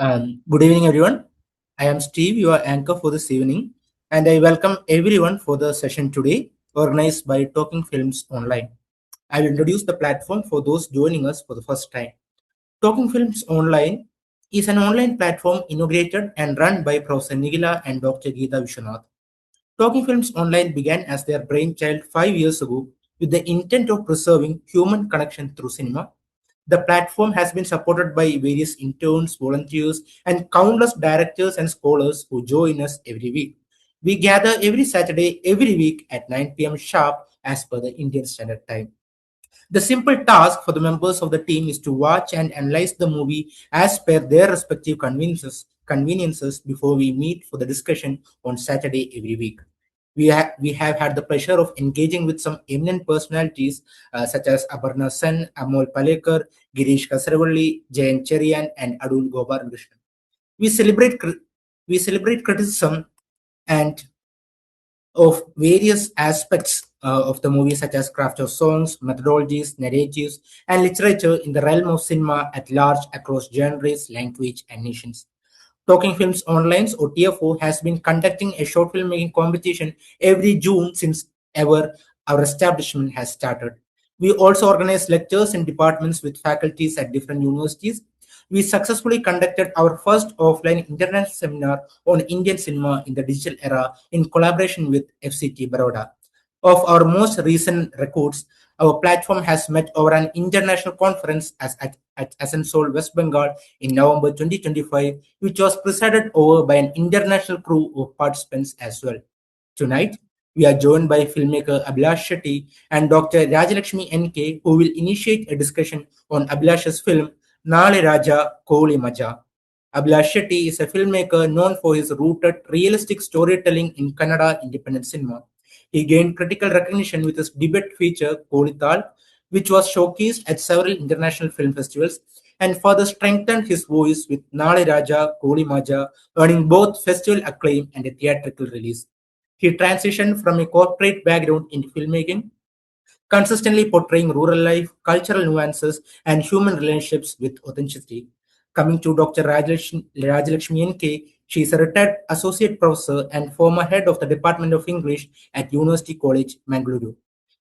Good evening, everyone. I am Steve, your anchor for this evening, and I welcome everyone for the session today, organized by Talking Films Online. I will introduce the platform for those joining us for the first time. Talking Films Online is an online platform inaugurated and run by Professor Nigila and Dr. Geeta Vishwanath. Talking Films Online began as their brainchild 5 years ago with the intent of preserving human connection through cinema. The platform has been supported by various interns, volunteers, and countless directors and scholars who join us every week. We gather every Saturday, every week at 9 p.m. sharp as per the Indian Standard Time. The simple task for the members of the team is to watch and analyze the movie as per their respective conveniences before we meet for the discussion on Saturday every week. We have had the pleasure of engaging with some eminent personalities such as Aparna Sen, Amol Palekar, Girish Kasaravalli, Jayan Cherian, and Adul Gopalan. We celebrate we celebrate criticism and of various aspects of the movie, such as craft of songs, methodologies, narratives, and literature in the realm of cinema at large across genres, language, and nations. Talking Films Online, or TFO, has been conducting a short filmmaking competition every June since ever our establishment has started. We also organize lectures in departments with faculties at different universities. We successfully conducted our first offline international seminar on Indian cinema in the digital era in collaboration with FCT Baroda. Of our most recent records, our platform has met over an international conference at Asansol, West Bengal in November 2025, which was presided over by an international crew of participants as well. Tonight, we are joined by filmmaker Abhilash Shetty and Dr. Rajalakshmi NK, who will initiate a discussion on Abhilash's film Naale Rajaa Koli Majaa. Abhilash Shetty is a filmmaker known for his rooted, realistic storytelling in Kannada independent cinema. He gained critical recognition with his debut feature Kolital, which was showcased at several international film festivals, and further strengthened his voice with Naale Rajaa Koli Majaa, earning both festival acclaim and a theatrical release. He transitioned from a corporate background into filmmaking, consistently portraying rural life, cultural nuances, and human relationships with authenticity. Coming to Dr. Rajalakshmi NK, she is a retired associate professor and former head of the Department of English at University College, Mangaluru.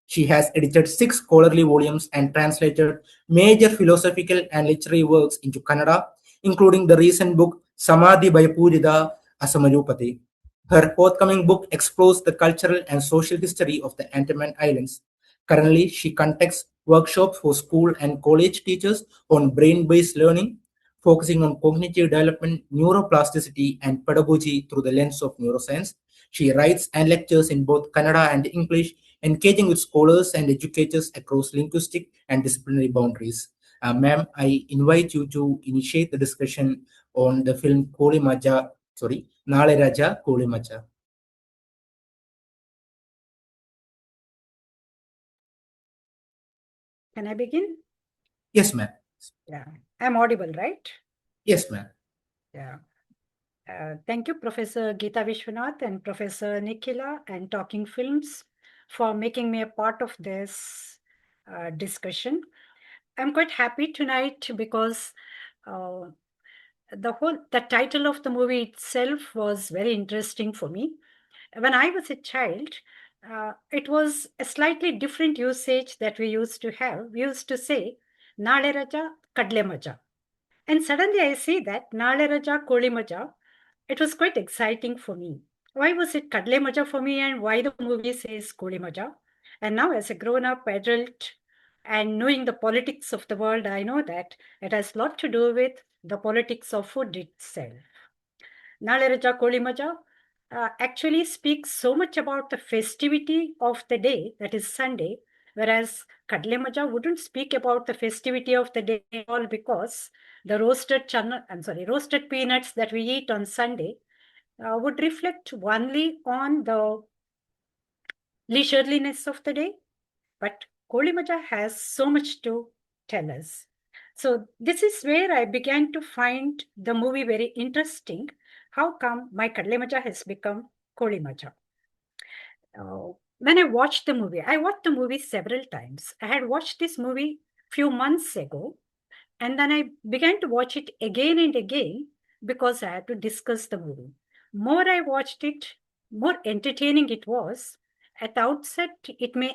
She has edited 6 scholarly volumes and translated major philosophical and literary works into Kannada, including the recent book Samadhi by Purida Asamarupati. Her forthcoming book explores the cultural and social history of the Andaman Islands. Currently, she conducts workshops for school and college teachers on brain-based learning, focusing on cognitive development, neuroplasticity, and pedagogy through the lens of neuroscience. She writes and lectures in both Kannada and English, engaging with scholars and educators across linguistic and disciplinary boundaries. Ma'am, I invite you to initiate the discussion on the film Naale Rajaa Koli Majaa. Can I begin? Yes, ma'am. Yeah, I'm audible, right? Yes, ma'am. Yeah. Thank you, Professor Geeta Vishwanath and Professor Nikhila and Talking Films for making me a part of this discussion. I'm quite happy tonight because uh, the title of the movie itself was very interesting for me. When I was a child, it was a slightly different usage that we used to have. We used to say, Naale Raja, Kadle Maja. And suddenly I see that Naale Raja Koli Maja. It was quite exciting for me. Why was it Kadle Maja for me and why the movie says Koli Maja? And now, as a grown up adult and knowing the politics of the world, I know that it has a lot to do with the politics of food itself. Naale Raja Koli Maja actually speaks so much about the festivity of the day, that is Sunday, whereas Kadle Maja wouldn't speak about the festivity of the day at all because the roasted peanuts that we eat on Sunday would reflect only on the leisureliness of the day. But Koli Maja has so much to tell us. So this is where I began to find the movie very interesting. How come my Kadle Maja has become Koli Maja? When I watched the movie several times. I had watched this movie few months ago, and then I began to watch it again and again because I had to discuss the movie. More I watched it, more entertaining it was. At the outset, it may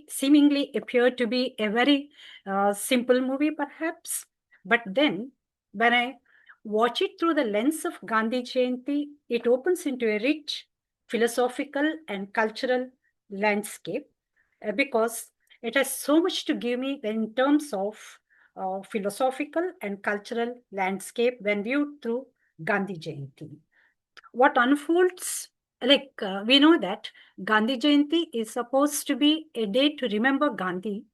seemingly appear to be a very simple movie, perhaps. But then, when I watch it through the lens of Gandhi Jayanti, it opens into a rich philosophical and cultural landscape because it has so much to give me in terms of philosophical and cultural landscape when viewed through Gandhi Jayanti. What unfolds, we know that Gandhi Jayanti is supposed to be a day to remember Gandhi,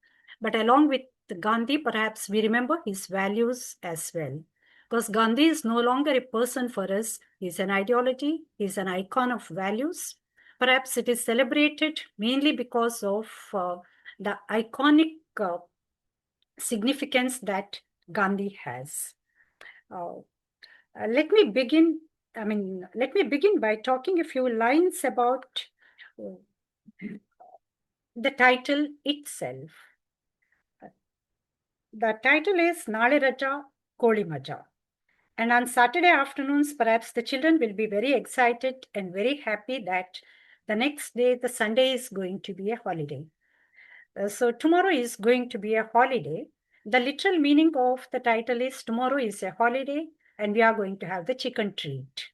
but along with Gandhi, perhaps we remember his values as well. Because Gandhi is no longer a person for us, he's an ideology, he's an icon of values. Perhaps it is celebrated mainly because of the iconic significance that Gandhi has. Uh, let me begin. Let me begin by talking a few lines about uh, the title itself. The title is Naale Rajaa Koli Majaa. And on Saturday afternoons, perhaps the children will be very excited and very happy that the next day, the Sunday, is going to be a holiday. So tomorrow is going to be a holiday. The literal meaning of the title is tomorrow is a holiday and we are going to have the chicken treat.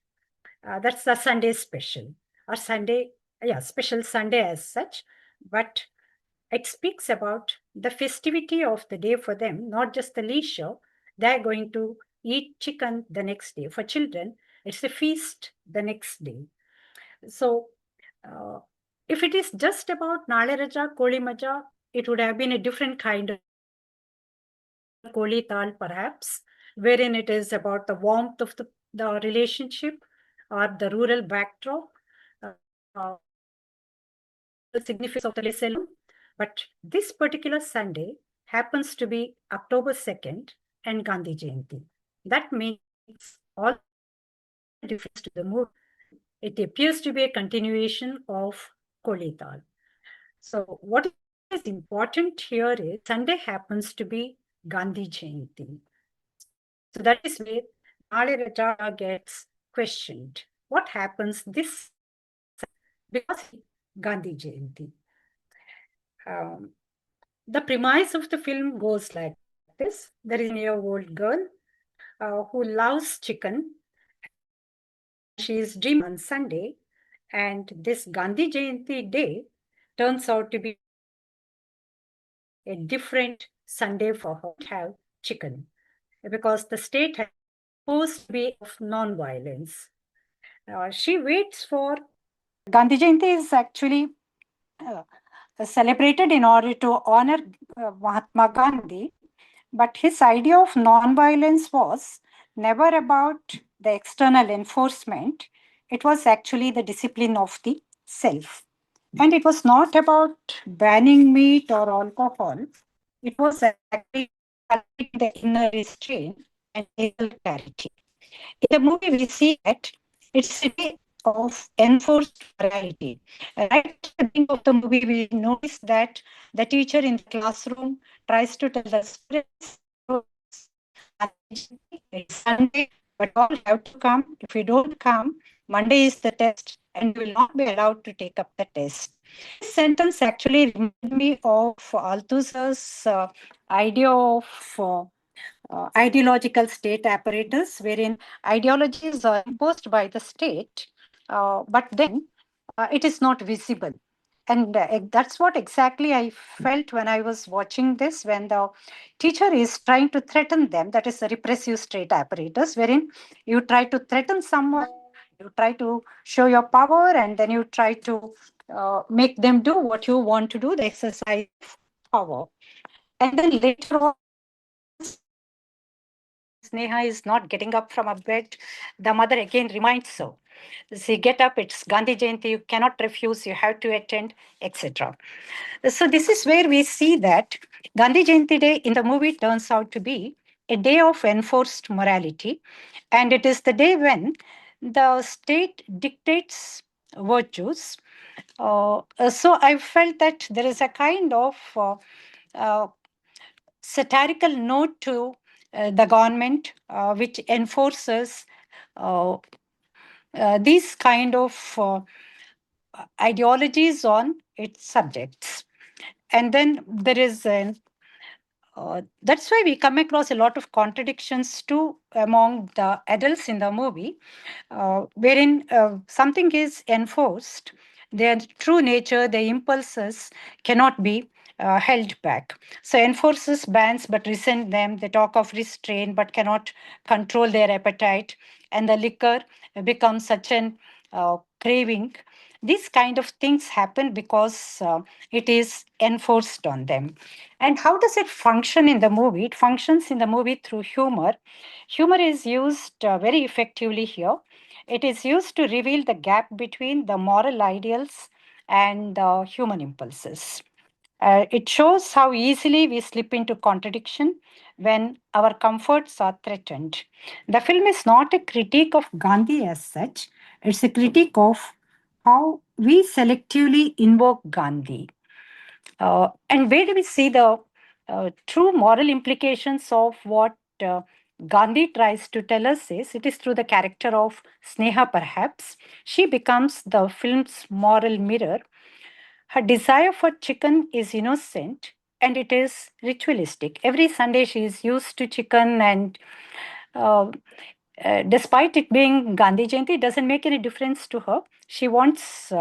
That's the Sunday special or Sunday, special Sunday as such. But it speaks about the festivity of the day for them, not just the leisure. They're going to eat chicken the next day. For children, it's a feast the next day. So, uh, if it is just about Naale Raja Koli Maja, it would have been a different kind of another Koli Tal perhaps, wherein it is about the warmth of the relationship or the rural backdrop, the significance of the place alone. But this particular Sunday happens to be October 2nd and Gandhi Jayanti. That makes all the difference to the movie. It appears to be a continuation of Kolital. So what is important here is Sunday happens to be Gandhi Jayanti. So that is where Naale Rajaa gets questioned. What happens this Sunday because it Gandhi Jayanti? Um, the premise of the film goes like this. There is a 7-year-old girl who loves chicken and she is dreaming of eating chicken on Sunday. And this Gandhi Jayanti day turns out to be a different Sunday for her. She won't have chicken because the state has supposed to be a day of non-violence. She waits for Gandhi Jayanti is actually uh, celebrated in order to honor Mahatma Gandhi, but his idea of non-violence was never about the external enforcement. It was actually the discipline of the self. And it was not about banning meat or alcohol. It was actually cultivating the inner restraint and mental clarity. In the movie, we see that it's a day of enforced morality. Right at the beginning of the movie, we notice that the teacher in the classroom tries to tell the students, "Oh, it's Gandhi Jayanti, it's Sunday, but all have to come. If you don't come, Monday is the test, and you will not be allowed to take up the test." This sentence actually reminded me of Althusser's idea of ideological state apparatus, wherein ideologies are imposed by the state, but then it is not visible. And that's what exactly I felt when I was watching this, when the teacher is trying to threaten them. That is a repressive state apparatus, wherein you try to threaten someone, you try to show your power, and then you try to make them do what you want to do, the exercise of power. And then later on, once Sneha is not getting up from a bed, the mother again reminds so. See, get up, it's Gandhi Jayanti, you cannot refuse, you have to attend, etc. So, this is where we see that Gandhi Jayanti Day in the movie turns out to be a day of enforced morality. And it is the day when the state dictates virtues. So, I felt that there is a kind of uh, satirical note to the government which enforces uh, these kind of ideologies on its subjects. And then there is an that's why we come across a lot of contradictions too among the adults in the movie, wherein something is enforced, their true nature, their impulses cannot be held back. So enforces bans but resent them. They talk of restraint but cannot control their appetite, and the liquor becomes such an craving. These kind of things happen because it is enforced on them. And how does it function in the movie? It functions in the movie through humor. Humor is used very effectively here. It is used to reveal the gap between the moral ideals and the human impulses. It shows how easily we slip into contradiction when our comforts are threatened. The film is not a critique of Gandhi as such, it's a critique of how we selectively invoke Gandhi. And where do we see the true moral implications of what Gandhi tries to tell us is it is through the character of Sneha, perhaps. She becomes the film's moral mirror. Her desire for chicken is innocent and it is ritualistic. Every Sunday she is used to chicken, and uh, despite it being Gandhi Jayanti, it doesn't make any difference to her. She wants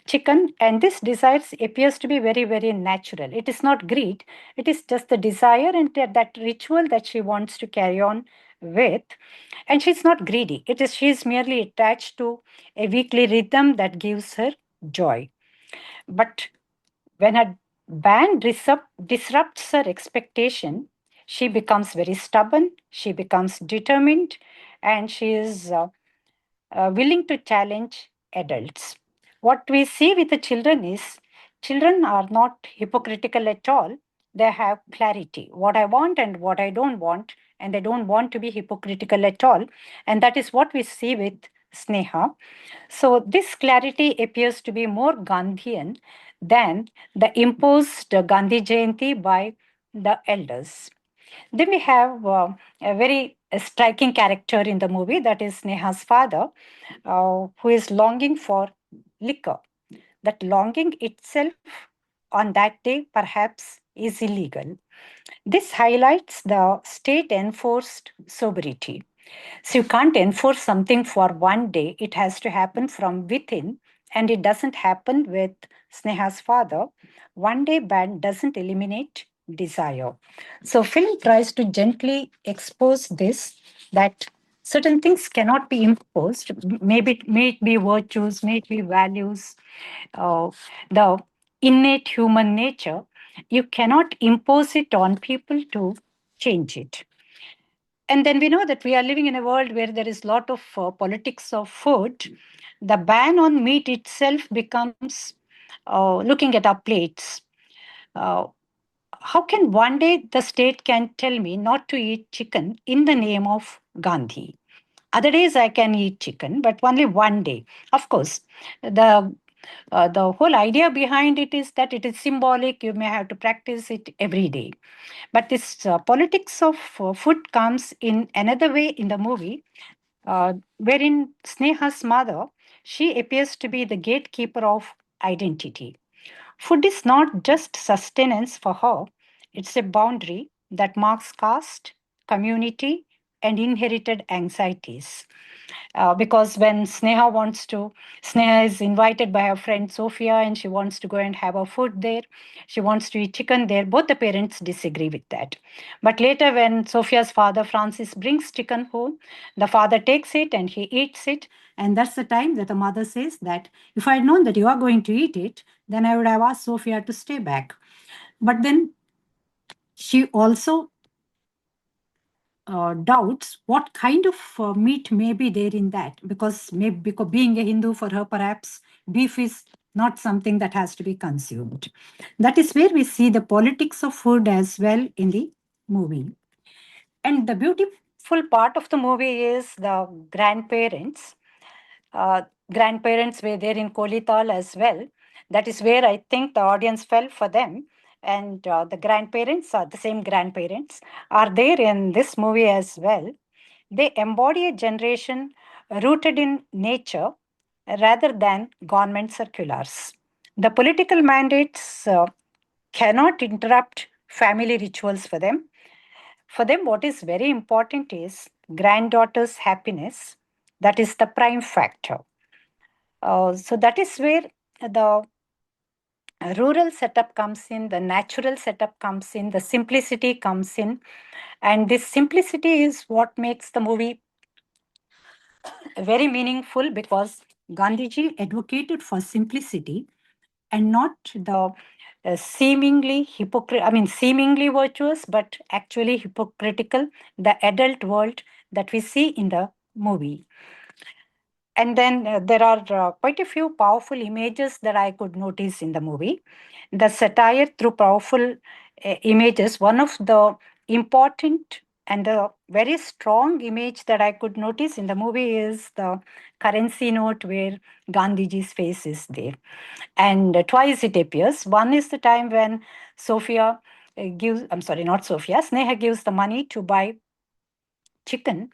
chicken, and this desire appears to be very, very natural. It is not greed, it is just the desire and that ritual that she wants to carry on with. And she's not greedy, it is she's merely attached to a weekly rhythm that gives her joy. But when a band disrupts her expectation, she becomes very stubborn, she becomes determined, and she is willing to challenge adults. What we see with the children is children are not hypocritical at all. They have clarity, what I want and what I don't want, and they don't want to be hypocritical at all. And that is what we see with Sneha. So, this clarity appears to be more Gandhian than the imposed Gandhi Jayanti by the elders. Then we have a very striking character in the movie, that is Neha's father, who is longing for liquor. That longing itself on that day perhaps is illegal. This highlights the state enforced sobriety. So you can't enforce something for one day, it has to happen from within, and it doesn't happen with Sneha's father. One day ban doesn't eliminate desire. So film tries to gently expose this, that certain things cannot be imposed. Maybe may it be virtues, may it be values, uh, the innate human nature. You cannot impose it on people to change it. And then we know that we are living in a world where there is a lot of politics of food. The ban on meat itself becomes looking at our plates. Uh, how can one day the state can tell me not to eat chicken in the name of Gandhi? Other days I can eat chicken, but only one day. Of course, the whole idea behind it is that it is symbolic. You may have to practice it every day. But this politics of food comes in another way in the movie, wherein Sneha's mother, she appears to be the gatekeeper of identity. Food is not just sustenance for her, it's a boundary that marks caste, community, and inherited anxieties. Because when Sneha is invited by her friend Sophia and she wants to go and have her food there, she wants to eat chicken there, both the parents disagree with that. But later, when Sophia's father Francis brings chicken home, the father takes it and he eats it. And that's the time that the mother says that if I had known that you are going to eat it, then I would have asked Sophia to stay back. But then she also doubts what kind of meat may be there in that, because maybe because being a Hindu, for her perhaps beef is not something that has to be consumed. That is where we see the politics of food as well in the movie. And the beautiful part of the movie is the grandparents. uh, Grandparents were there in Kolital as well. That is where I think the audience fell for them. and the grandparents, are the same grandparents, are there in this movie as well. They embody a generation rooted in nature rather than government circulars. The political mandates cannot interrupt family rituals for them. For them, what is very important is granddaughter's happiness. That is the prime factor. So that is where the rural setup comes in, the natural setup comes in, the simplicity comes in. And this simplicity is what makes the movie very meaningful, because Gandhiji advocated for simplicity and not the seemingly virtuous, but actually hypocritical, the adult world that we see in the movie. And then there are quite a few powerful images that I could notice in the movie. The satire through powerful images, one of the important and the very strong image that I could notice in the movie is the currency note where Gandhiji's face is there. And twice it appears. One is the time when Sophia not Sophia, Sneha gives the money to buy chicken.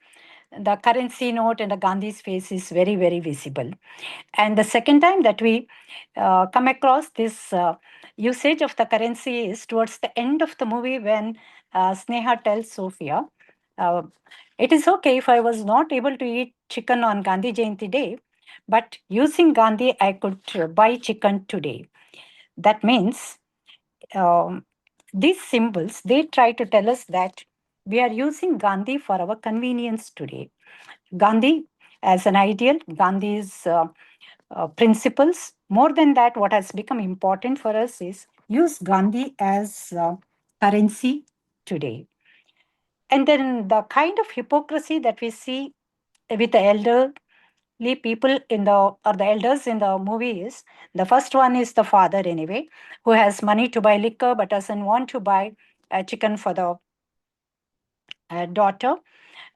The currency note and the Gandhi's face is very, very visible. And the second time that we come across this usage of the currency is towards the end of the movie, when Sneha tells Sophia, uh, it is okay if I was not able to eat chicken on Gandhi Jayanti day, but using Gandhi, I could buy chicken today. That means um, these symbols, they try to tell us that we are using Gandhi for our convenience today. Gandhi as an ideal, Gandhi's principles. More than that, what has become important for us is use Gandhi as currency today. And then the kind of hypocrisy that we see with the elderly people in the or the elders in the movie is, the first one is the father anyway, who has money to buy liquor but doesn't want to buy chicken for the daughter.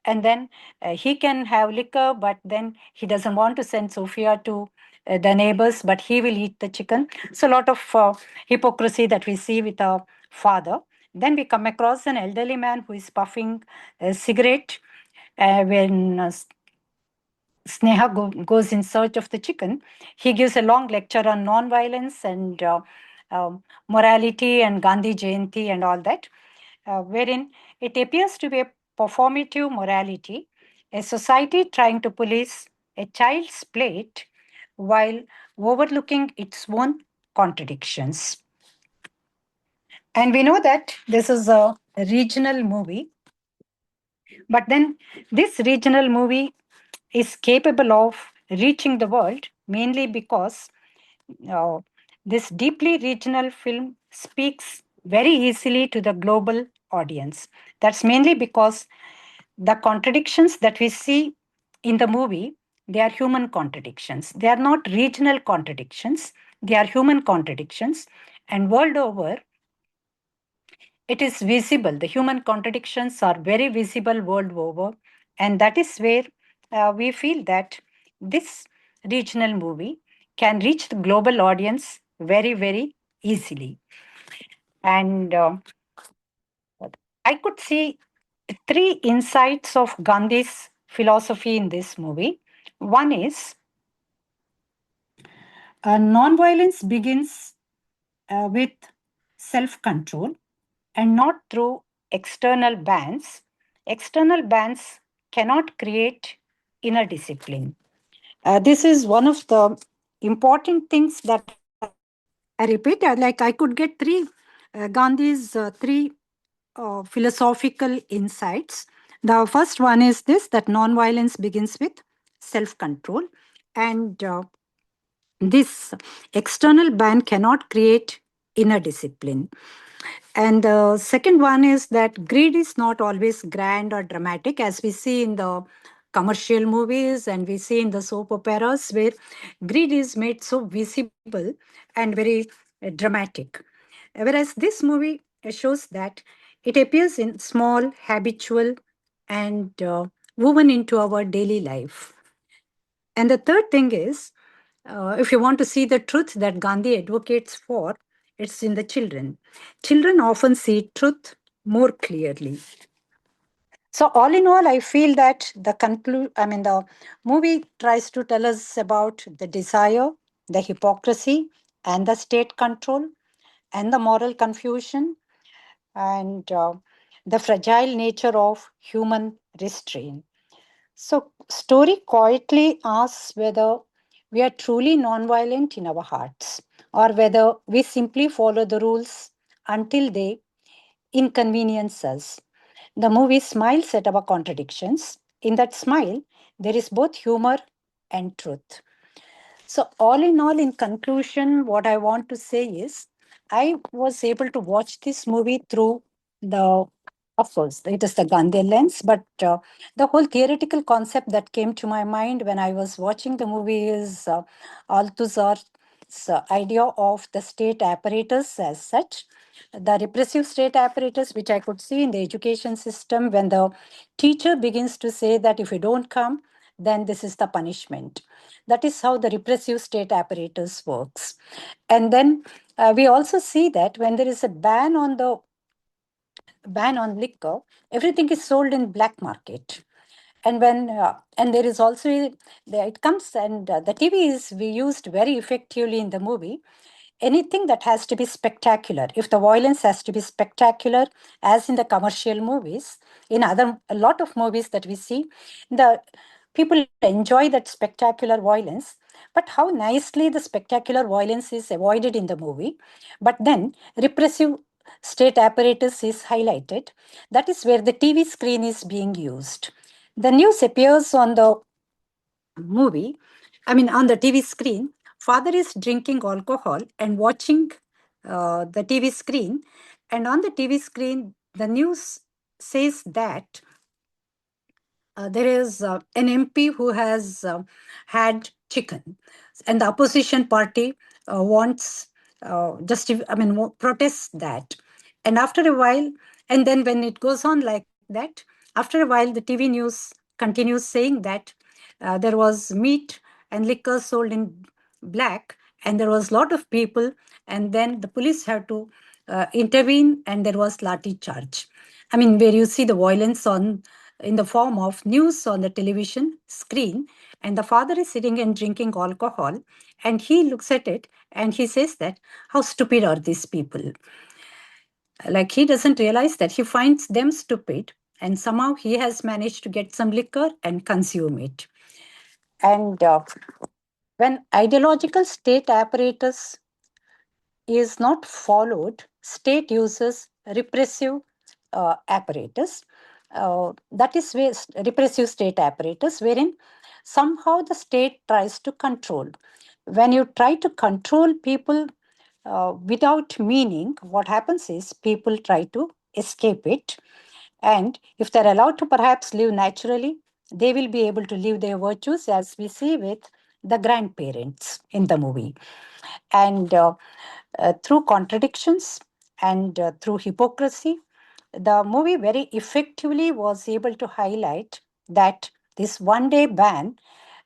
And then he can have liquor, but then he doesn't want to send Sophia to the neighbors, but he will eat the chicken. So a lot of hypocrisy that we see with a father. Then we come across an elderly man who is puffing a cigarette when Sneha goes in search of the chicken. He gives a long lecture on non-violence and morality and Gandhi Jayanti and all that, wherein it appears to be a performative morality, a society trying to police a child's plate while overlooking its own contradictions. And we know that this is a regional movie, but then this regional movie is capable of reaching the world mainly because uh, this deeply regional film speaks very easily to the global audience. That's mainly because the contradictions that we see in the movie, they are human contradictions. They are not regional contradictions. They are human contradictions. And world over, it is visible. The human contradictions are very visible world over. And that is where we feel that this regional movie can reach the global audience very, very easily. And I could see three insights of Gandhi's philosophy in this movie. One is nonviolence begins with self control and not through external bans. External bans cannot create inner discipline. This is one of the important things that I repeat. Like I could get Gandhi's three philosophical insights. The first one is this, that nonviolence begins with self control, and this external ban cannot create inner discipline. And the second one is that greed is not always grand or dramatic, as we see in the commercial movies and we see in the soap operas, where greed is made so visible and very dramatic. Whereas this movie shows that it appears in small, habitual, and woven into our daily life. And the third thing is, if you want to see the truth that Gandhi advocates for, it's in the children. Children often see truth more clearly. So all in all, I feel that the movie tries to tell us about the desire, the hypocrisy, and the state control, and the moral confusion, and the fragile nature of human restraint. So, story quietly asks whether we are truly nonviolent in our hearts, or whether we simply follow the rules until they inconvenience us. The movie smiles at our contradictions. In that smile, there is both humor and truth. So, all in all, in conclusion, what I want to say is I was able to watch this movie through the, of course, it is the Gandhi lens, but the whole theoretical concept that came to my mind when I was watching the movie is Althusser's idea of the state apparatus as such. The repressive state apparatus, which I could see in the education system, when the teacher begins to say that if you don't come, then this is the punishment. That is how the repressive state apparatus works. And then we also see that when there is a ban on liquor, everything is sold in black market. And when and there is also it comes, and the TV is we used very effectively in the movie. Anything that has to be spectacular, if the violence has to be spectacular, as in the commercial movies, in other a lot of movies that we see, the people enjoy that spectacular violence, but how nicely the spectacular violence is avoided in the movie, but then repressive state apparatus is highlighted. That is where the TV screen is being used. The news appears on the movie, on the TV screen. Father is drinking alcohol and watching the TV screen. And on the TV screen, the news says that there is an MP who has had chicken, and the opposition party wants protests that. And after a while, and then when it goes on like that, after a while, the TV news continues saying that there was meat and liquor sold in black, and there was a lot of people, and then the police had to intervene, and there was lathi charge. Where you see the violence on in the form of news on the television screen, and the father is sitting and drinking alcohol, and he looks at it and he says that how stupid are these people. Like, he doesn't realize that he finds them stupid, and somehow he has managed to get some liquor and consume it. And when ideological state apparatus is not followed, state uses repressive apparatus. That is where repressive state apparatus, wherein somehow the state tries to control. When you try to control people without meaning, what happens is people try to escape it. And if they're allowed to perhaps live naturally, they will be able to live their virtues, as we see with the grandparents in the movie. And through contradictions and through hypocrisy, the movie very effectively was able to highlight that this one day ban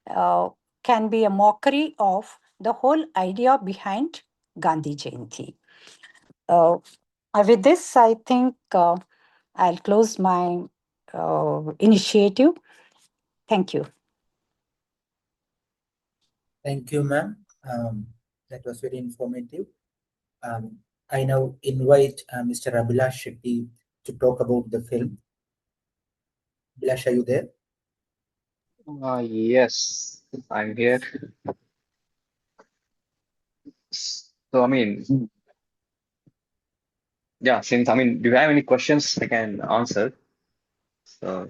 uh, can be a mockery of the whole idea behind Gandhi Jayanti. Uh, with this, I think I'll close my initiative. Thank you. Thank you, ma'am. That was very informative. I now invite Mr. Abhilash Shetty to talk about the film. Abhilash, are you there? Yes, I'm here. So, yeah, do you have any questions I can answer? So,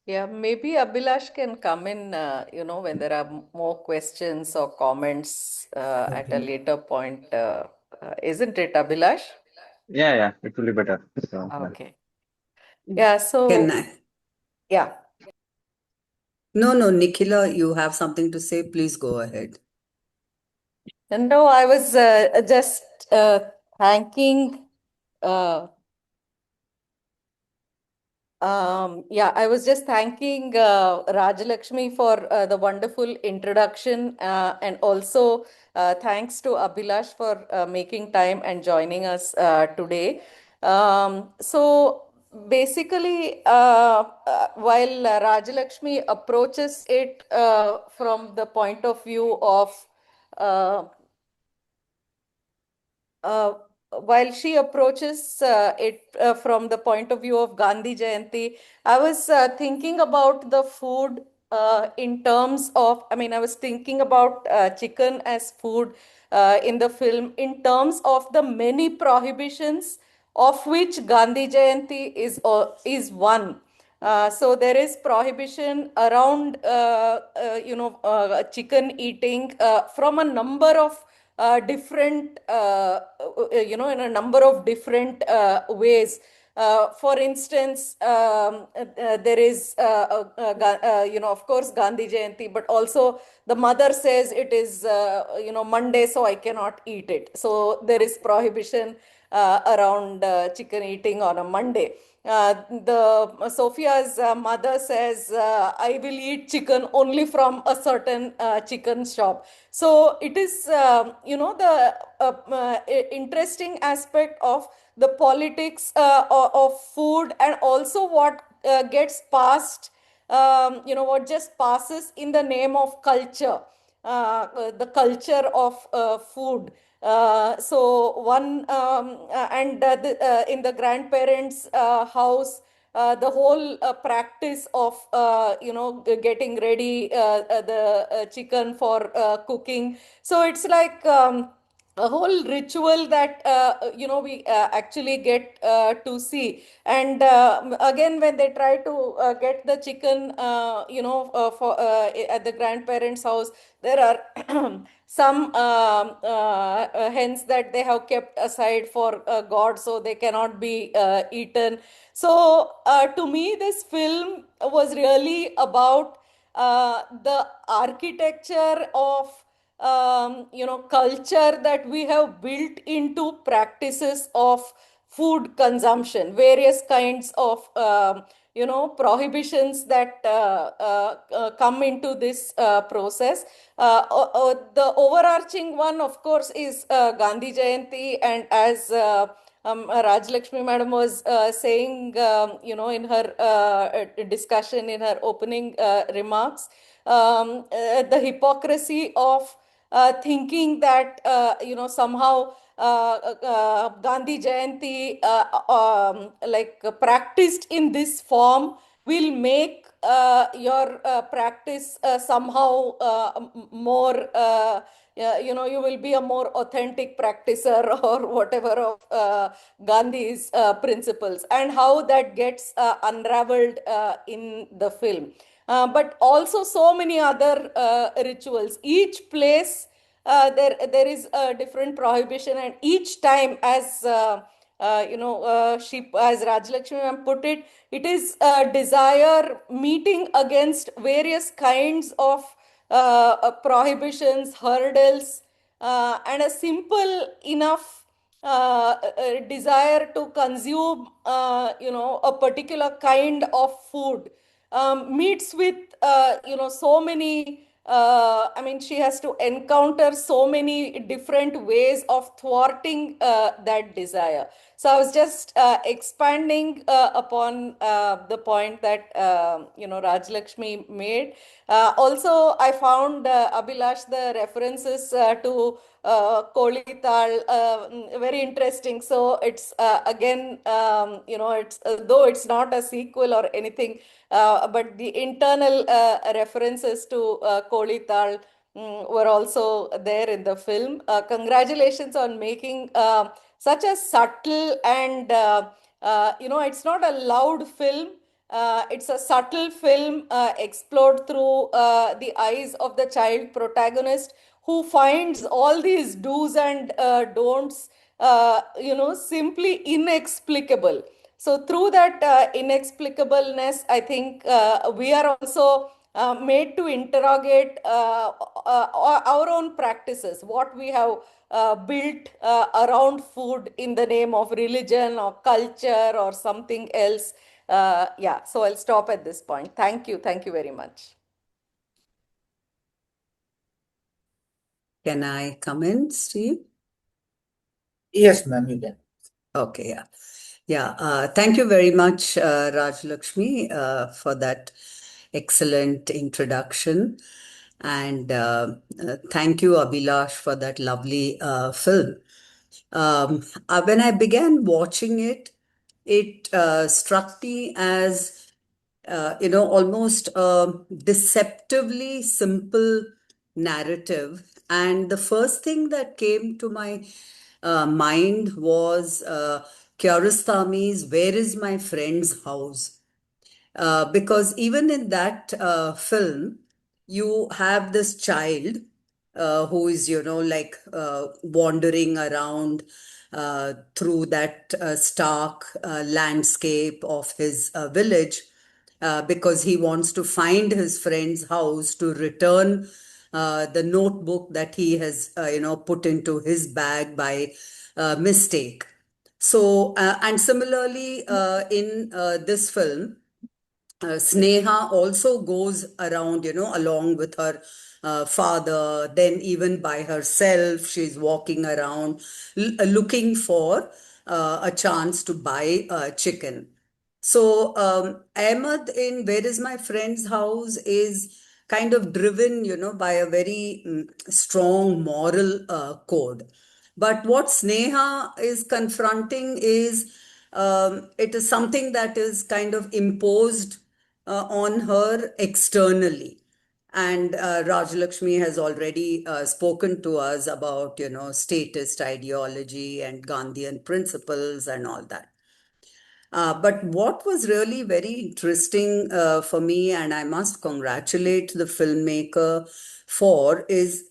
Yeah, maybe Abhilash can come in, when there are more questions or comments at a Okay. later point. Isn't it, Abhilash? yeah, it will be better. So, yeah. Okay. Yeah, Can so, I? yeah. No, Nikhila, you have something to say. Please go ahead. And no, I was just thanking Yeah, I was just thanking Rajalakshmi for the wonderful introduction, and also thanks to Abhilash for making time and joining us today. So basically, while Rajalakshmi approaches it from the point of view of uh, uh, while she approaches it from the point of view of Gandhi Jayanti, I was thinking about the food in terms of, I mean, I was thinking about chicken as food in the film in terms of the many prohibitions of which Gandhi Jayanti is one. So there is prohibition around, chicken eating from a number of different, in a number of different ways. For instance, there is, of course, Gandhi Jayanti, but also the mother says it is, Monday, so I cannot eat it. So there is prohibition around chicken eating on a Monday. The Sophia's mother says, I will eat chicken only from a certain chicken shop. So it is, the interesting aspect of the politics of food, and also what gets passed, what just passes in the name of culture, the culture of food. So one and in the grandparents' house, the whole practice of getting ready the chicken for cooking. So it's like a whole ritual that we actually get to see. And again, when they try to get the chicken for at the grandparents house, there are some hens that they have kept aside for God, so they cannot be eaten. So to me, this film was really about the architecture of culture that we have built into practices of food consumption, various kinds of prohibitions that come into this process. The overarching one, of course, is Gandhi Jayanti, and as Rajalakshmi Madam was saying, in her discussion, in her opening remarks, the hypocrisy of thinking that somehow Gandhi Jayanti practiced in this form will make your practice somehow more you will be a more authentic practicer or whatever of Gandhi's principles, and how that gets unraveled in the film. But also so many other rituals. Each place there is a different prohibition, and each time, as as Rajalakshmi ma'am put it, it is a desire meeting against various kinds of prohibitions, hurdles, and a simple enough desire to consume, a particular kind of food meets with, so many. I mean, she has to encounter so many different ways of thwarting that desire. So I was just expanding upon the point that Rajalakshmi made. Also, I found Abhilash, the references to Koli Tal very interesting. So it's again, it's though it's not a sequel or anything, but the internal references to Koli Tal were also there in the film. Congratulations on making such a subtle and it's not a loud film. It's a subtle film explored through the eyes of the child protagonist, who finds all these do's and don'ts, simply inexplicable. So through that inexplicableness, I think we are also made to interrogate our own practices, what we have built around food in the name of religion or culture or something else. Yeah, so I'll stop at this point. Thank you very much. Can I come in, Steve? Yes, ma'am, you can. Okay, yeah. Yeah, thank you very much, Rajalakshmi, for that excellent introduction. And thank you, Abhilash, for that lovely film. When I began watching it, it struck me as, almost a deceptively simple narrative. And the first thing that came to my mind was Kiarostami's Where is My Friend's House? Because even in that film, you have this child who is, like wandering around through that stark landscape of his village because he wants to find his friend's house to return the notebook that he has, put into his bag by mistake. So, and similarly, in this film, Sneha also goes around, along with her father, then even by herself, she's walking around looking for a chance to buy chicken. So, Ahmed in Where is My Friend's House is kind of driven, by a very strong moral code. But what Sneha is confronting is it is something that is kind of imposed on her externally. And Rajalakshmi has already spoken to us about, statist ideology and Gandhian principles and all that. But what was really very interesting for me, and I must congratulate the filmmaker for, is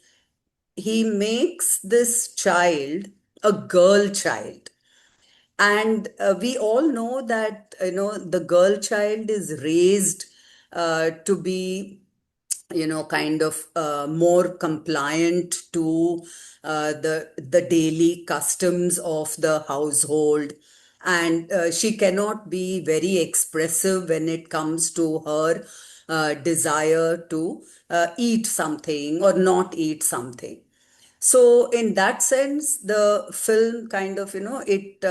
he makes this child a girl child. And we all know that, the girl child is raised to be, kind of more compliant to the daily customs of the household. And she cannot be very expressive when it comes to her desire to eat something or not eat something. So, in that sense, the film kind of, it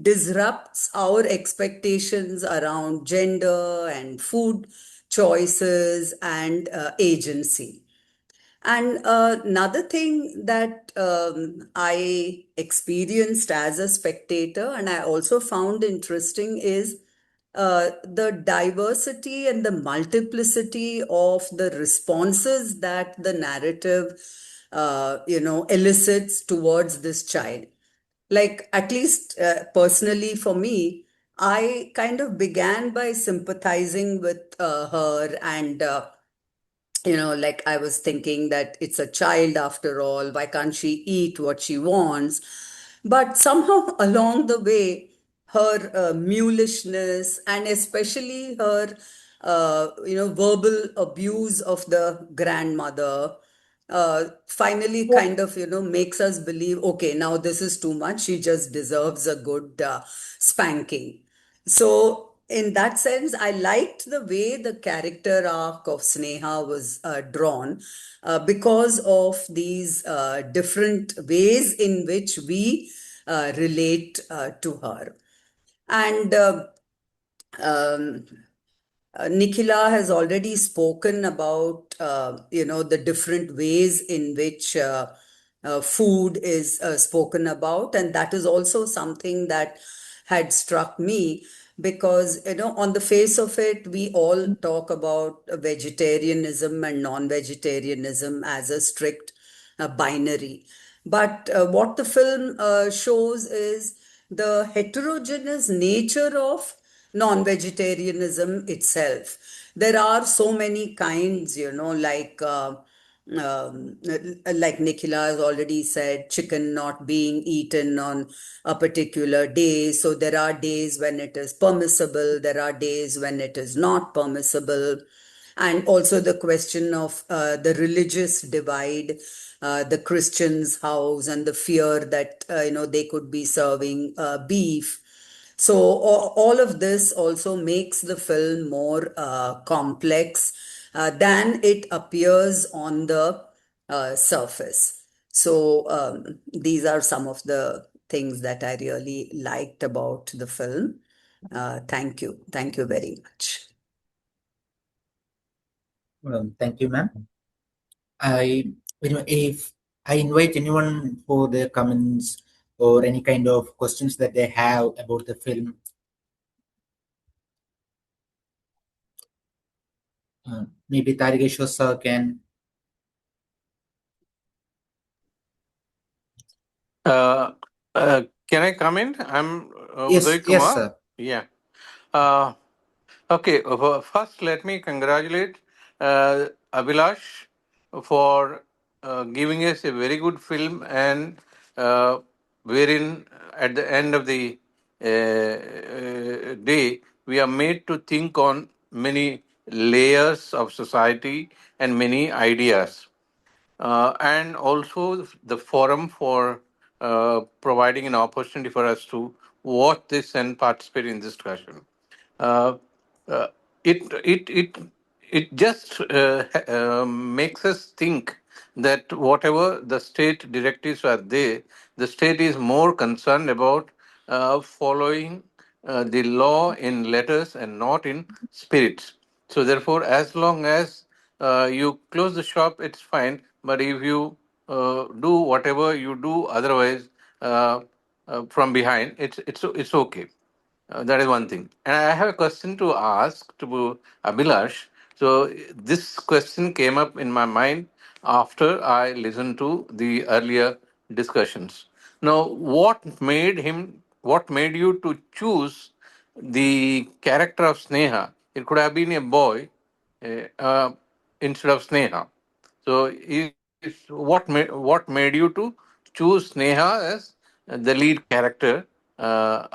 disrupts our expectations around gender and food choices and agency. And another thing that I experienced as a spectator, and I also found interesting, is the diversity and the multiplicity of the responses that the narrative, elicits towards this child. Like, at least personally for me, I kind of began by sympathizing with her and like I was thinking that it's a child after all, why can't she eat what she wants? But somehow along the way, her mulishness and especially her, verbal abuse of the grandmother finally kind of, makes us believe, okay, now this is too much. She just deserves a good spanking. So, in that sense, I liked the way the character arc of Sneha was drawn because of these different ways in which we relate to her. And um, Nikhila has already spoken about, the different ways in which food is spoken about. And that is also something that had struck me because, on the face of it, we all talk about vegetarianism and non-vegetarianism as a strict binary. But what the film shows is the heterogeneous nature of non-vegetarianism itself. There are so many kinds, like Nikhila has already said, chicken not being eaten on a particular day. So there are days when it is permissible, there are days when it is not permissible. And also the question of the religious divide, the Christians' house, and the fear that they could be serving beef. So all of this also makes the film more complex than it appears on the surface. So these are some of the things that I really liked about the film. Thank you. Thank you very much. Thank you, ma'am. If I invite anyone for their comments or any kind of questions that they have about the film, maybe Tarigeshwar sir can. Uh, can I come in? I'm Yes, Uday yes, Kumar. sir. Yeah. Okay. First, let me congratulate Abhilash for giving us a very good film, and wherein at the end of the day we are made to think on many layers of society and many ideas, and also the forum for providing an opportunity for us to watch this and participate in this discussion. Uh, uh, it it it it just makes us think that whatever the state directives are there, the state is more concerned about following the law in letters and not in spirits. So therefore, as long as you close the shop, it's fine. But if you do whatever you do otherwise from behind, it's okay. That is one thing. And I have a question to ask to Abhilash. So this question came up in my mind after I listened to the earlier discussions. Now, what made you to choose the character of Sneha? It could have been a boy uh, instead of Sneha. So, what made you to choose Sneha as the lead character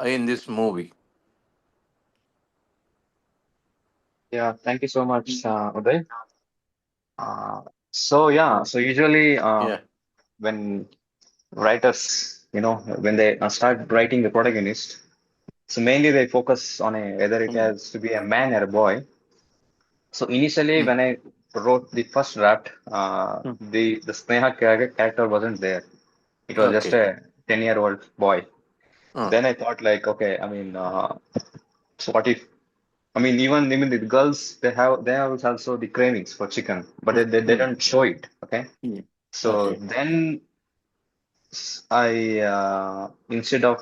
in this movie? Yeah, thank you so much, Uday. Uh, so usually Yeah. when writers, when they start writing the protagonist, so mainly they focus on whether it Mm. has to be a man or a boy. So initially, Mm. when I wrote the first draft, Mm. the Sneha character wasn't there. It was just Okay. a 10-year-old boy. Uh, Then I thought like, okay, I mean, so what if, I mean, even the girls, they have also the cravings for chicken, but mm. they Mm. don't show it. Okay. Mm. So Okay. then I, instead of,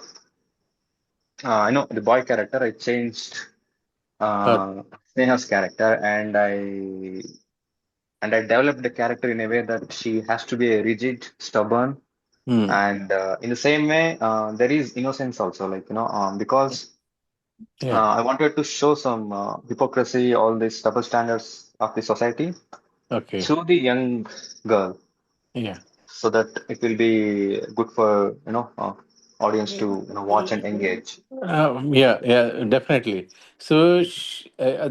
the boy character, I changed Uh, Sneha's character, and I developed the character in a way that she has to be a rigid, stubborn, mm. and in the same way, there is innocence also, like, because Yeah. I wanted to show some hypocrisy, all these double standards of the society Okay. to the young girl, Yeah. so that it will be good for, audience to, watch and engage. Yeah, yeah, definitely. So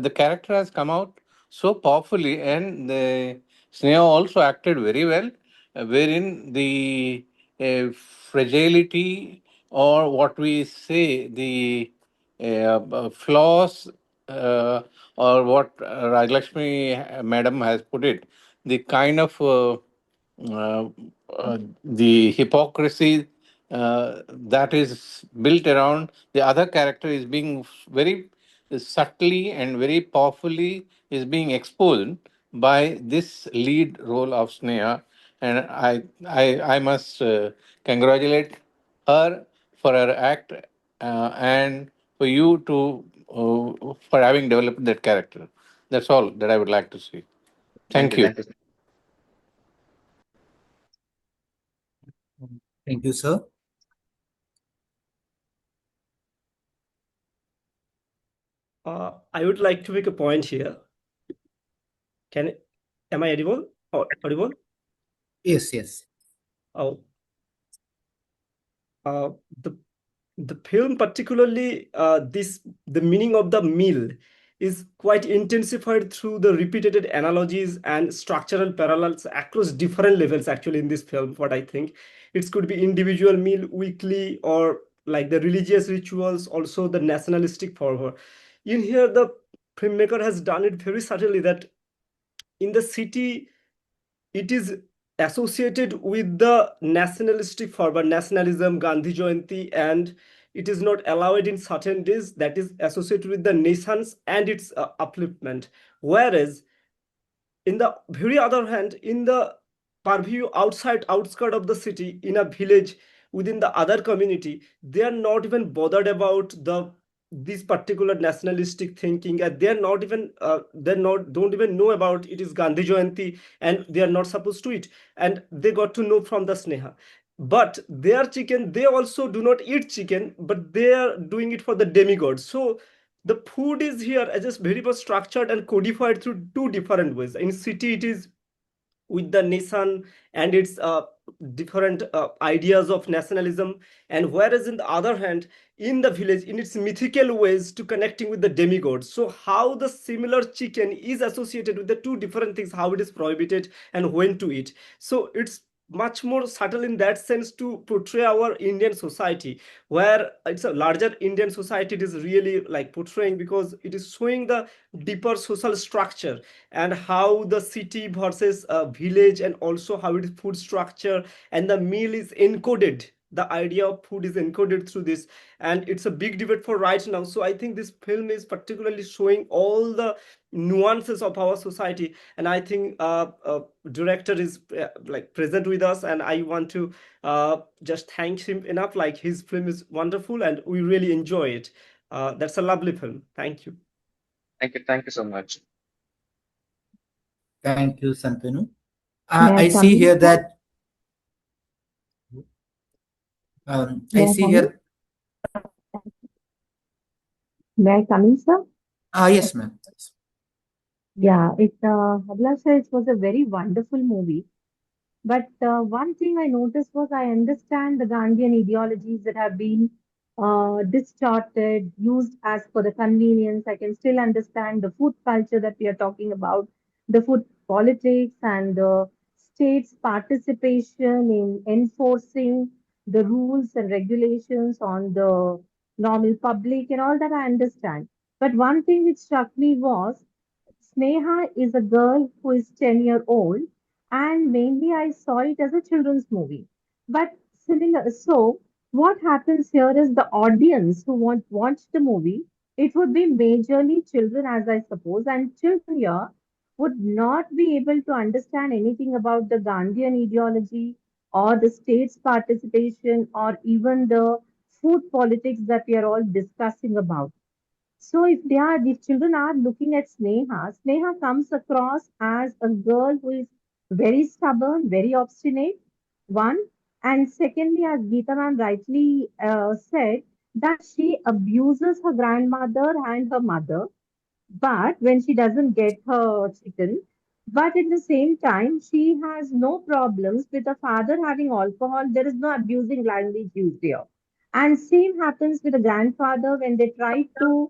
the character has come out so powerfully, and the Sneha also acted very well, wherein the fragility, or what we say, the flaws, uh, or what Rajalakshmi madam has put it, the kind of uh, the hypocrisy that is built around the other character is being very subtly and very powerfully is being exposed by this lead role of Sneha, and I must congratulate her for her act, and for you to for having developed that character. That's all that I would like to say. Thank Thank you, you. thank you. Thank you, sir. I would like to make a point here. Am I audible? Audible? Yes, yes. Oh, uh, the the film, particularly the meaning of the meal, is quite intensified through the repeated analogies and structural parallels across different levels. Actually, in this film, what I think it could be individual meal, weekly, or like the religious rituals, also the nationalistic fervor. In here, the filmmaker has done it very subtly that in the city, it is associated with the nationalistic fervor, nationalism, Gandhi Jayanti, and it is not allowed in certain days, that is associated with the nations and its upliftment. Whereas in the very other hand, in the purview outside outskirt of the city, in a village within the other community, they are not even bothered about the this particular nationalistic thinking, and they're not even they're not don't even know about it is Gandhi Jayanti, and they are not supposed to eat, and they got to know from the Sneha. But their chicken, they also do not eat chicken, but they are doing it for the demigod. So the food is here just very much structured and codified through two different ways. In city, it is with the nation and its different ideas of nationalism, and whereas in the other hand, in the village, in its mythical ways to connecting with the demigods. So how the similar chicken is associated with the two different things, how it is prohibited and when to eat. So it's much more subtle in that sense to portray our Indian society, where it's a larger Indian society. It is really like portraying, because it is showing the deeper social structure and how the city versus village, and also how it is food structure, and the meal is encoded, the idea of food is encoded through this, and it's a big debate for right now. So I think this film is particularly showing all the nuances of our society, and I think director is like present with us, and I want to just thank him enough. Like, his film is wonderful and we really enjoy it. That's a lovely film. Thank you. Thank you so much. Thank you, Santanu. May I I come see here in, sir? that May I I see come in? here. May I come in, sir? Yes, ma'am. Yeah, Abhilash sir, it was a very wonderful movie. But one thing I noticed was I understand the Gandhian ideologies that have been distorted, used as for the convenience. I can still understand the food culture that we are talking about, the food politics, and the state's participation in enforcing the rules and regulations on the normal public and all that I understand. But one thing which struck me was Sneha is a girl who is 10-year-old, and mainly I saw it as a children's movie. But similar, so what happens here is the audience who want watch the movie, it would be majorly children, as I suppose, and children here would not be able to understand anything about the Gandhian ideology or the state's participation or even the food politics that we are all discussing about. So if children are looking at Sneha, Sneha comes across as a girl who is very stubborn, very obstinate. One, and secondly, as Geeta ma'am rightly said, that she abuses her grandmother and her mother. But when she doesn't get her chicken, but at the same time, she has no problems with the father having alcohol. There is no abusing language used here. And same happens with the grandfather when they try to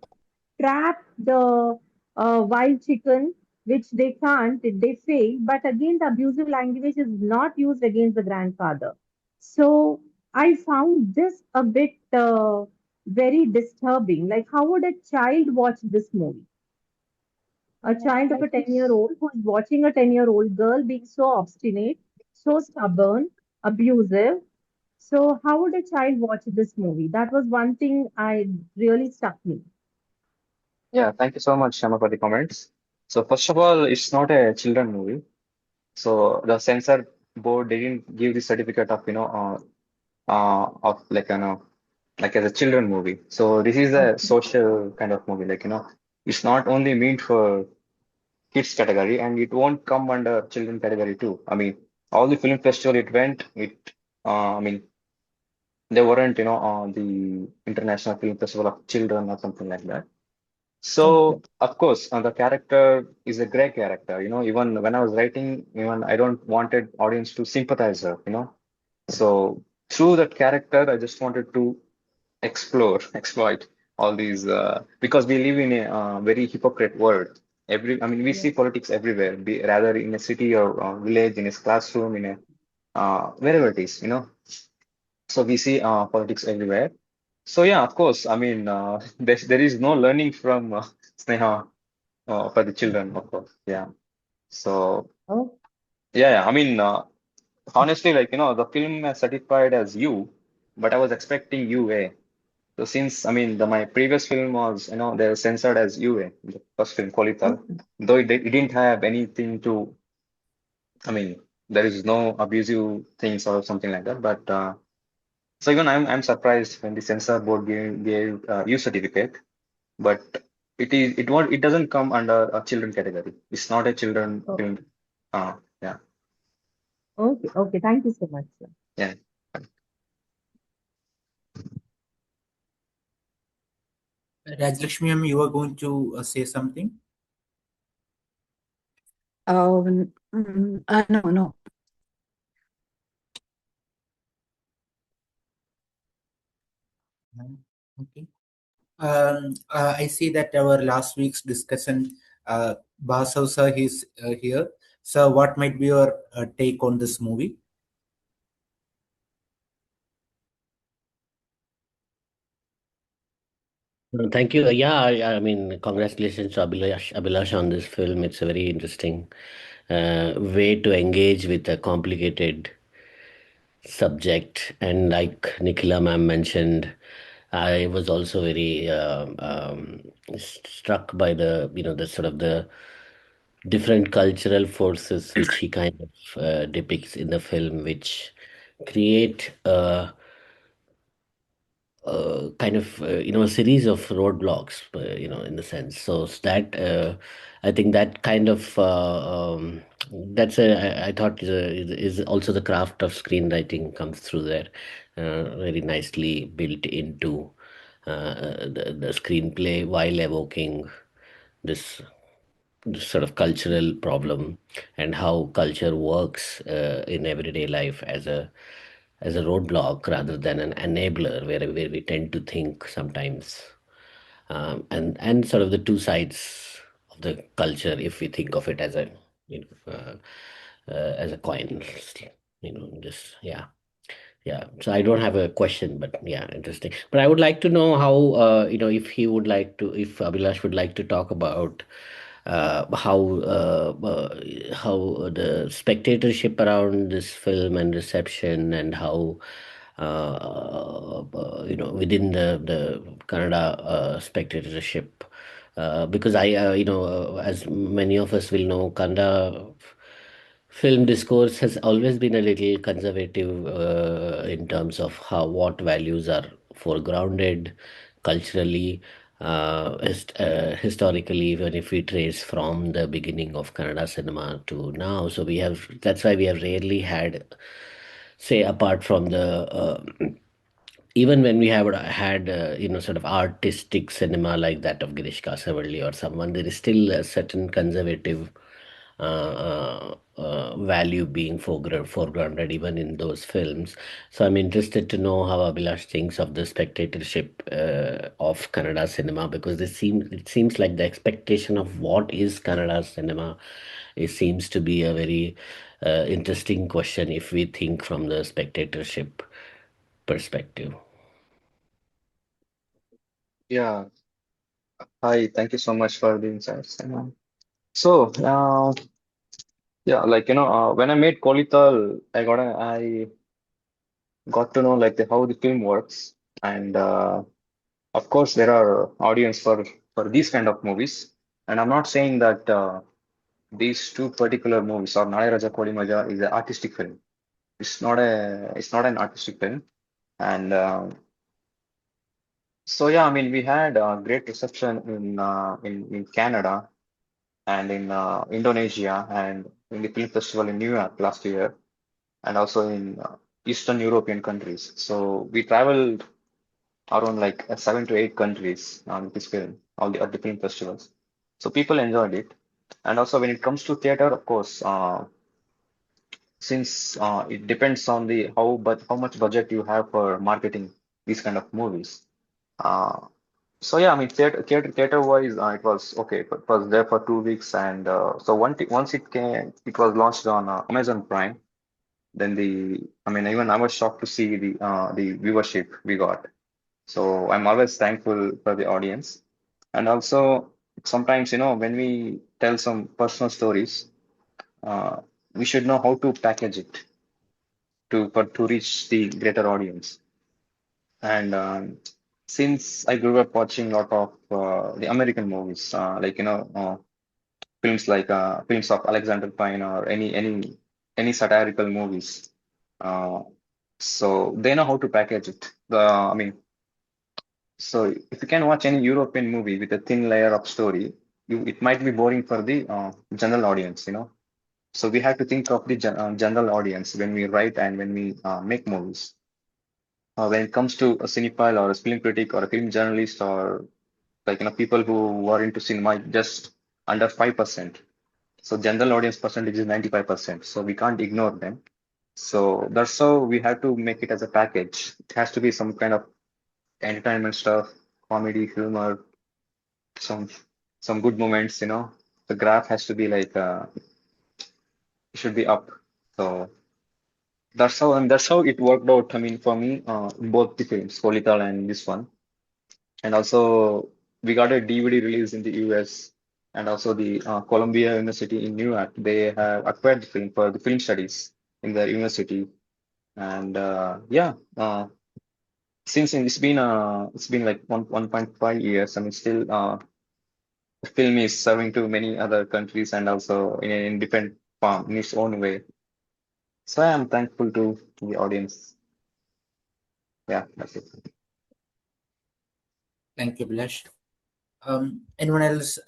trap the wild chicken, which they can't, they fail. But again, the abusive language is not used against the grandfather. So I found this a bit very disturbing. Like, how would a child watch this movie? A child of a 10-year-old who is watching a 10-year-old girl being so obstinate, so stubborn, abusive. So, how would a child watch this movie? That was one thing I really stuck me. Yeah, thank you so much, Shama, for the comments. So first of all, it's not a children movie. So the censor board didn't give the certificate of of like like as a children movie. So this is a Okay. social kind of movie. Like it's not only meant for kids category, and it won't come under children category too. I mean, all the film festival it went, I mean, they weren't the International Film Festival of Children or something like that. Okay. So, of course, the character is a great character. Even when I was writing, even I don't wanted audience to sympathize her. So through that character, I just wanted to explore, exploit all these because we live in a very hypocrite world. I mean, we see Yes. politics everywhere, rather in a city or village, in a classroom, in a, wherever it is. So we see politics everywhere. So yeah, of course. I mean, there is no learning from Sneha for the children, of course. Yeah. So Oh, yeah. I mean, honestly, like the film is certified as U, but I was expecting UA. So since I mean, my previous film was they're censored as UA, the first film, Kolital, okay. though it didn't have anything to. I mean, there is no abusive things or something like that, but. So even I'm surprised when the censor board gave U certificate, but it doesn't come under a children category. It's not a children Oh, film. Yeah, okay. Okay. Thank you so much, sir. yeah. Rajalakshmi, ma'am, you are going to say something? No, no. Okay. I see that our last week's discussion, Basav sir is here. So, what might be your take on this movie? Thank you. Yeah, I mean, congratulations to Abhilash on this film. It's a very interesting way to engage with a complicated subject. And like Nikhila ma'am mentioned, I was also very struck by the sort of the different cultural forces which he kind of depicts in the film, which create kind of a series of roadblocks, in the sense. So that I think that kind of that's I thought is also the craft of screenwriting comes through there, very nicely built into the screenplay while evoking this sort of cultural problem and how culture works in everyday life as a roadblock rather than an enabler, where we tend to think sometimes, and sort of the two sides of the culture, if we think of it as a as a coin, just yeah. Yeah, so I don't have a question, but yeah, interesting. But I would like to know how, if he would like to, if Abhilash would like to talk about how the spectatorship around this film and reception, and how within the Kannada spectatorship, because as many of us will know, Kannada film discourse has always been a little conservative in terms of how what values are foregrounded culturally, historically, even if we trace from the beginning of Kannada cinema to now. So that's why we have rarely had, say, apart from the even when we have had sort of artistic cinema like that of Girish Kasavalli or someone, there is still a certain conservative value being foregrounded even in those films. So I'm interested to know how Abhilash thinks of the spectatorship of Kannada cinema, because it seems like the expectation of what is Kannada cinema, it seems to be a very interesting question if we think from the spectatorship perspective. Yeah. Hi, thank you so much for the insights. So, yeah, like when I made Kolital, I got to know like how the film works, and of course there are audience for these kind of movies, and I'm not saying that these two particular movies or Naale Rajaa Koli Majaa is an artistic film. It's not an artistic film, and so yeah, I mean we had a great reception in Canada and in Indonesia and in the film festival in New York last year, and also in Eastern European countries. So we traveled around like 7 to 8 countries with this film, all the at the film festivals. So people enjoyed it, and also when it comes to theater, of course, since it depends on the how much budget you have for marketing these kind of movies. Uh, so yeah, I mean theater wise, it was okay. It was there for 2 weeks, and so once it was launched on Amazon Prime. Then I mean, even I was shocked to see the viewership we got. So I'm always thankful for the audience. And also sometimes, when we tell some personal stories, uh, we should know how to package it to reach the greater audience. And since I grew up watching a lot of the American movies, like films of Alexander Pine or any satirical movies, uh, so they know how to package it. I mean, so if you can watch any European movie with a thin layer of story, it might be boring for the general audience. So we have to think of the general audience when we write and when we make movies. When it comes to a cinephile or a film critic or a film journalist or people who are into cinema, just under 5%. So general audience percentage is 95%. So we can't ignore them. So that's how we have to make it as a package. It has to be some kind of entertainment stuff, comedy, humor, some some good moments. The graph has to be it should be up. So that's how it worked out. I mean, for me, both the films, Kolital and this one. And also, we got a DVD release in the US and also the Columbia University in New York. They have acquired the film for the film studies in their university. And yeah, since it's been like 1.5 years. I mean, still, the film is serving to many other countries and also in different form in its own way. So I am thankful to the audience. Yeah, that's it. Thank you, Abhilash. Anyone else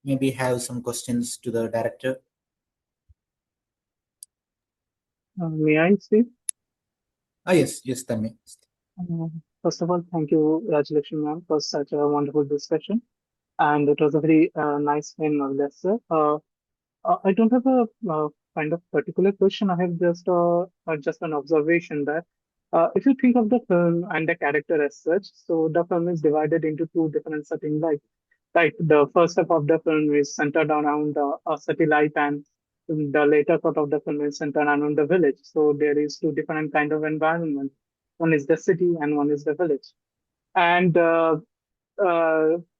maybe have some questions to the director? May I say? Yes, Tanmay. Uh, First of all, thank you, Rajalakshmi ma'am, for such a wonderful discussion. And it was a very nice film of lesson. I don't have a kind of particular question. I have just an observation that if you think of the film and the character as such, so the film is divided into two different settings. Like the first half of the film is centered around a city life, and the later part of the film is centered around the village. So there is two different kind of environment. One is the city, and one is the village. And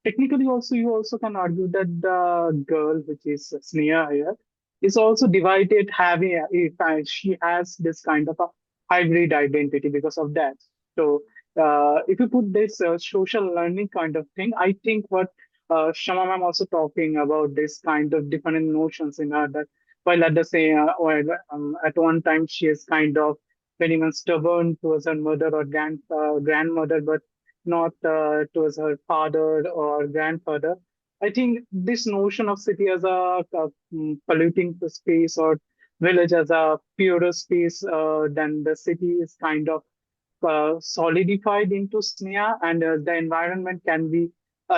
technically also you also can argue that the girl which is Sneha here is also divided having she has this kind of a hybrid identity because of that. So if you put this social learning kind of thing, I think what Shama ma'am also talking about this kind of different notions in her that while at the same or at one time she is kind of very much stubborn towards her mother or grandmother, but not towards her father or grandfather. I think this notion of city as a polluting the space or village as a purer space than the city is kind of solidified into Sneha, and the environment can be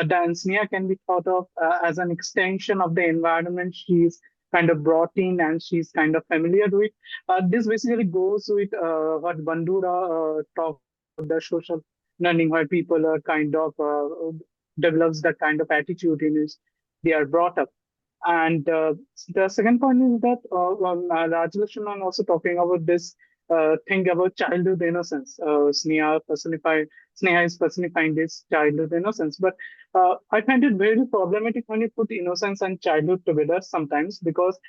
then Sneha can be thought of as an extension of the environment she's kind of brought in and she's kind of familiar with. This basically goes with what Bandura talked about the social learning, where people are kind of develops that kind of attitude in which they are brought up. And the second point is that Rajalakshman also talking about this thing about childhood innocence. Sneha is personifying this childhood innocence. But I find it very problematic when you put innocence and childhood together sometimes because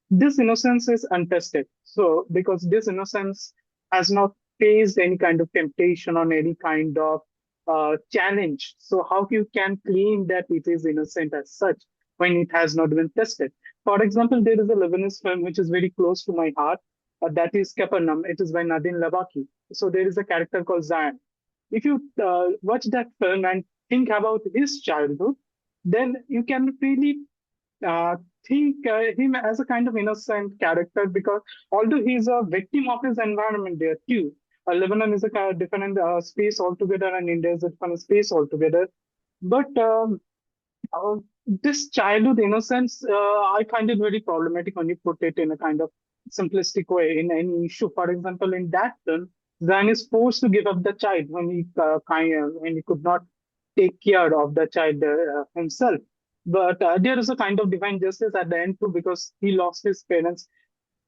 this innocence is untested. So because this innocence has not faced any kind of temptation or any kind of challenge. So how you can claim that it is innocent as such when it has not been tested? For example, there is a Lebanese film which is very close to my heart. That is Capernaum. It is by Nadine Labaki. So there is a character called Zion. If you watch that film and think about his childhood, then you can really uh, think him as a kind of innocent character because although he's a victim of his environment there too, Lebanon is a kind of different space altogether and India is a different space altogether. But uh, this childhood innocence, I find it very problematic when you put it in a kind of simplistic way in any issue. For example, in that film, Zan is forced to give up the child when he could not take care of the child himself. But there is a kind of divine justice at the end too, because he lost his parents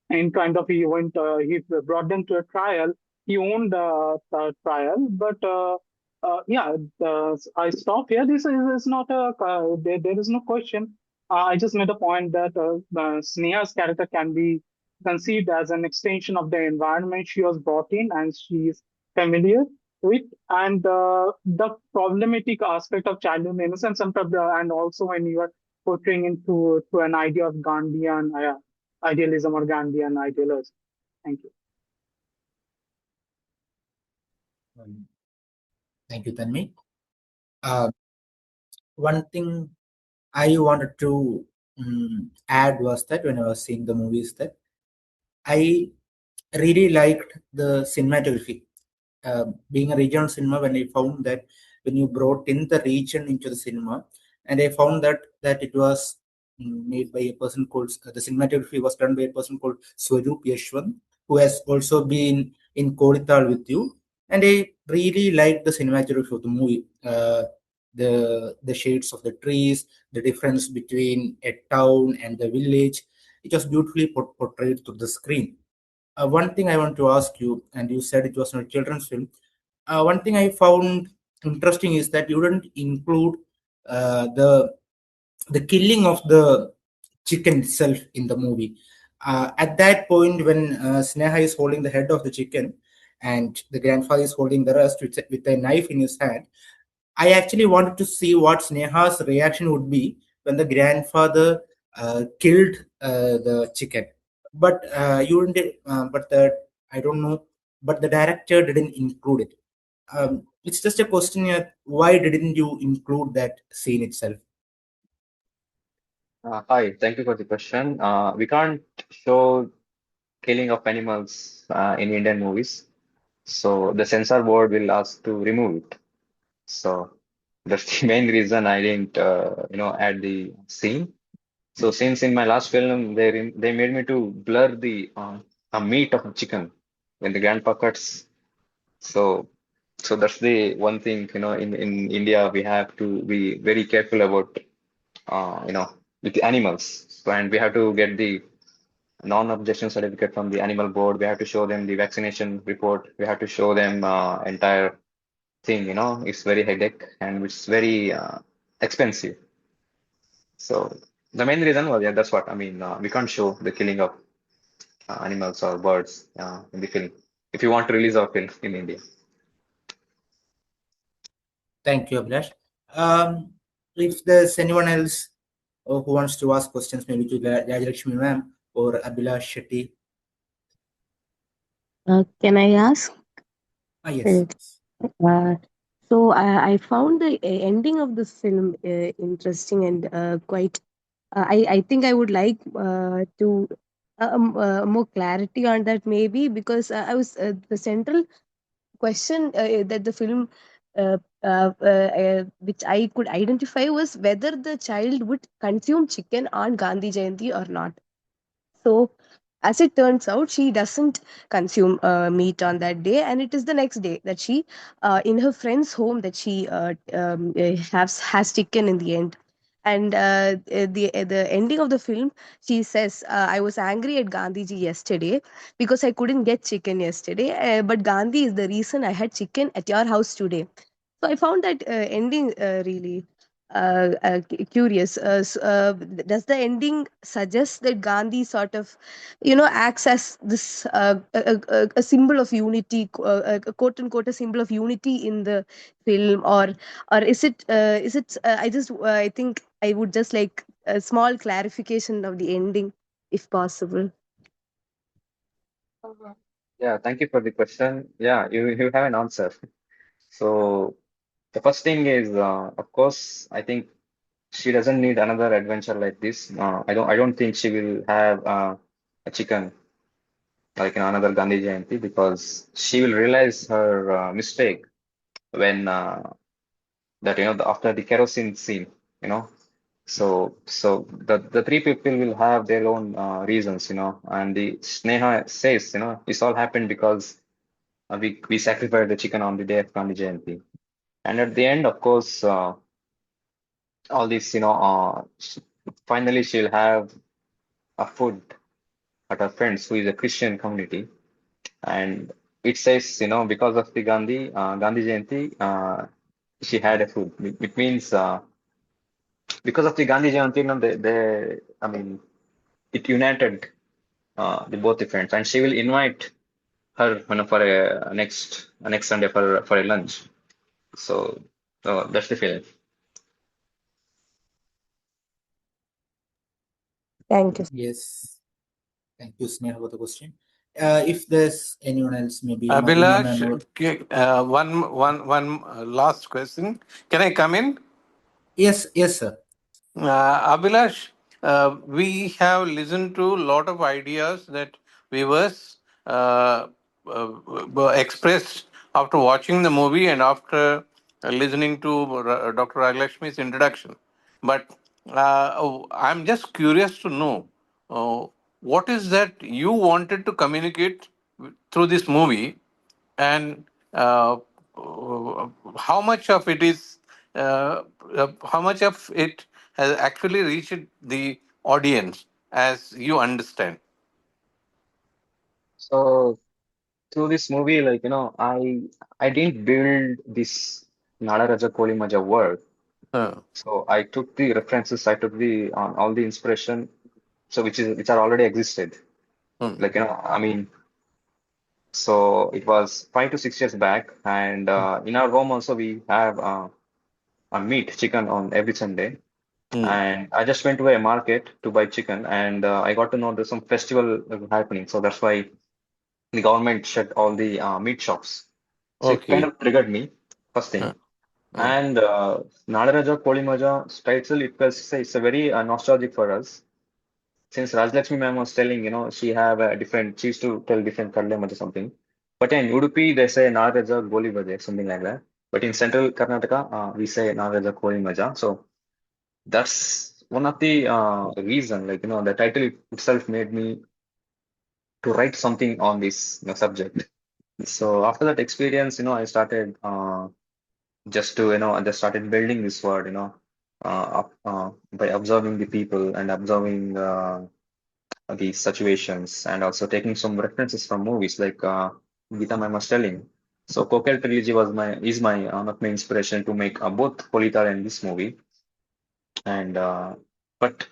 and kind of he brought them to a trial. He owned the trial, but Yeah, I stop here. This is not a there is no question. I just made a point that Sneha's character can be conceived as an extension of the environment she was brought in and she is familiar with, and the problematic aspect of childhood innocence, and also when you are portraying into to an idea of Gandhian idealism or Gandhian ideology. Thank you. Um, Thank you, Tanvi. Uh, One thing I wanted to add was that when I was seeing the movies, that I really liked the cinematography. Being a regional cinema, when I found that when you brought in the region into the cinema, and I found that it was made by a person called the cinematography was done by a person called Swaroop Yashwant, who has also been in Kodital with you, and I really liked the cinematography of the movie. The shades of the trees, the difference between a town and the village, it was beautifully portrayed to the screen. One thing I want to ask you, and you said it was not a children's film. One thing I found interesting is that you didn't include the killing of the chicken itself in the movie. At that point, when Sneha is holding the head of the chicken, and the grandfather is holding the rest with a knife in his hand, I actually wanted to see what Sneha's reaction would be when the grandfather killed the chicken. But you didn't. But the I don't know. But the director didn't include it. It's just a question here. Why didn't you include that scene itself? Hi, thank you for the question. We can't show killing of animals in Indian movies, so the censor board will ask to remove it. So that's the main reason I didn't, add the scene. So since in my last film they made me to blur the meat of chicken when the grandpa cuts. So so that's the one thing, in India we have to be very careful about with the animals. So, and we have to get the non-objection certificate from the animal board. We have to show them the vaccination report. We have to show them entire thing, it's very headache and it's very expensive. So the main reason was, yeah, that's what I mean. We can't show the killing of animals or birds in the film if you want to release our film in India. Thank you, Abhilash. If there's anyone else who wants to ask questions, maybe to Rajalakshmi ma'am or Abhilash Shetty. Can I ask? Yes. Uh, uh, so I found the ending of this film interesting and quite. I think I would like to more clarity on that maybe because I was the central question that the film which I could identify was whether the child would consume chicken on Gandhi Jayanti or not. So, as it turns out, she doesn't consume meat on that day, and it is the next day that she, in her friend's home, that she has chicken in the end. And the ending of the film, she says, "I was angry at Gandhiji yesterday because I couldn't get chicken yesterday, but Gandhi is the reason I had chicken at your house today." So I found that ending really curious. Does the ending suggest that Gandhi sort of, acts as this a symbol of unity, a quote unquote a symbol of unity in the film, or is it? I think I would just like a small clarification of the ending, if possible. Yeah, thank you for the question. Yeah, you have an answer. So the first thing is, of course, I think she doesn't need another adventure like this. I don't think she will have a chicken like in another Gandhi Jayanti because she will realize her mistake when after the kerosene scene, you know. So the three people will have their own reasons, and the Sneha says, this all happened because we sacrificed the chicken on the day of Gandhi Jayanti. And at the end, of course, all this, finally she'll have a food at her friends who is a Christian community, and it says, because of the Gandhi Jayanti, she had a food. It means because of the Gandhi Jayanti, I mean, it united both the friends, and she will invite her, for a next Sunday for a lunch. So, that's the feeling. Thank you. Yes. Thank you, Sneha, for the question. If there's anyone else, maybe Madhuma Abhilash, ma'am or one last question. Can I come in? yes, yes, sir. Abhilash, we have listened to a lot of ideas that viewers expressed after watching the movie and after listening to Dr. Rajalakshmi's introduction. But I'm just curious to know uh, what is that you wanted to communicate through this movie, and how much of it is how much of it has actually reached the audience as you understand. So through this movie, I didn't build this Naale Rajaa Koli Majaa world. Uh, So I took the references, I took the all the inspiration, so which are already existed. hmm, I mean, so it was 5 to 6 years back, and in our home also we have a meat chicken on every Sunday. hmm, And I just went to a market to buy chicken, and I got to know there's some festival happening. So that's why the government shut all the meat shops. So it kind okay. of triggered me, first Uh, thing. uh, And Naale Rajaa Koli Majaa title, it's a very nostalgic for us. Since Rajalakshmi ma'am was telling, she used to tell different Kadle Majaa something. But in Udupi, they say Naale Rajaa Goli Majaa, something like that. But in central Karnataka, we say Naale Rajaa Koli Majaa. So that's one of the reason, the title itself made me to write something on this subject. So after that experience, I started I just started building this word, by observing the people and observing the situations, and also taking some references from movies like Gita ma'am was telling. So Cocktail Trilogy is my one of my inspiration to make both Politar and this movie. And but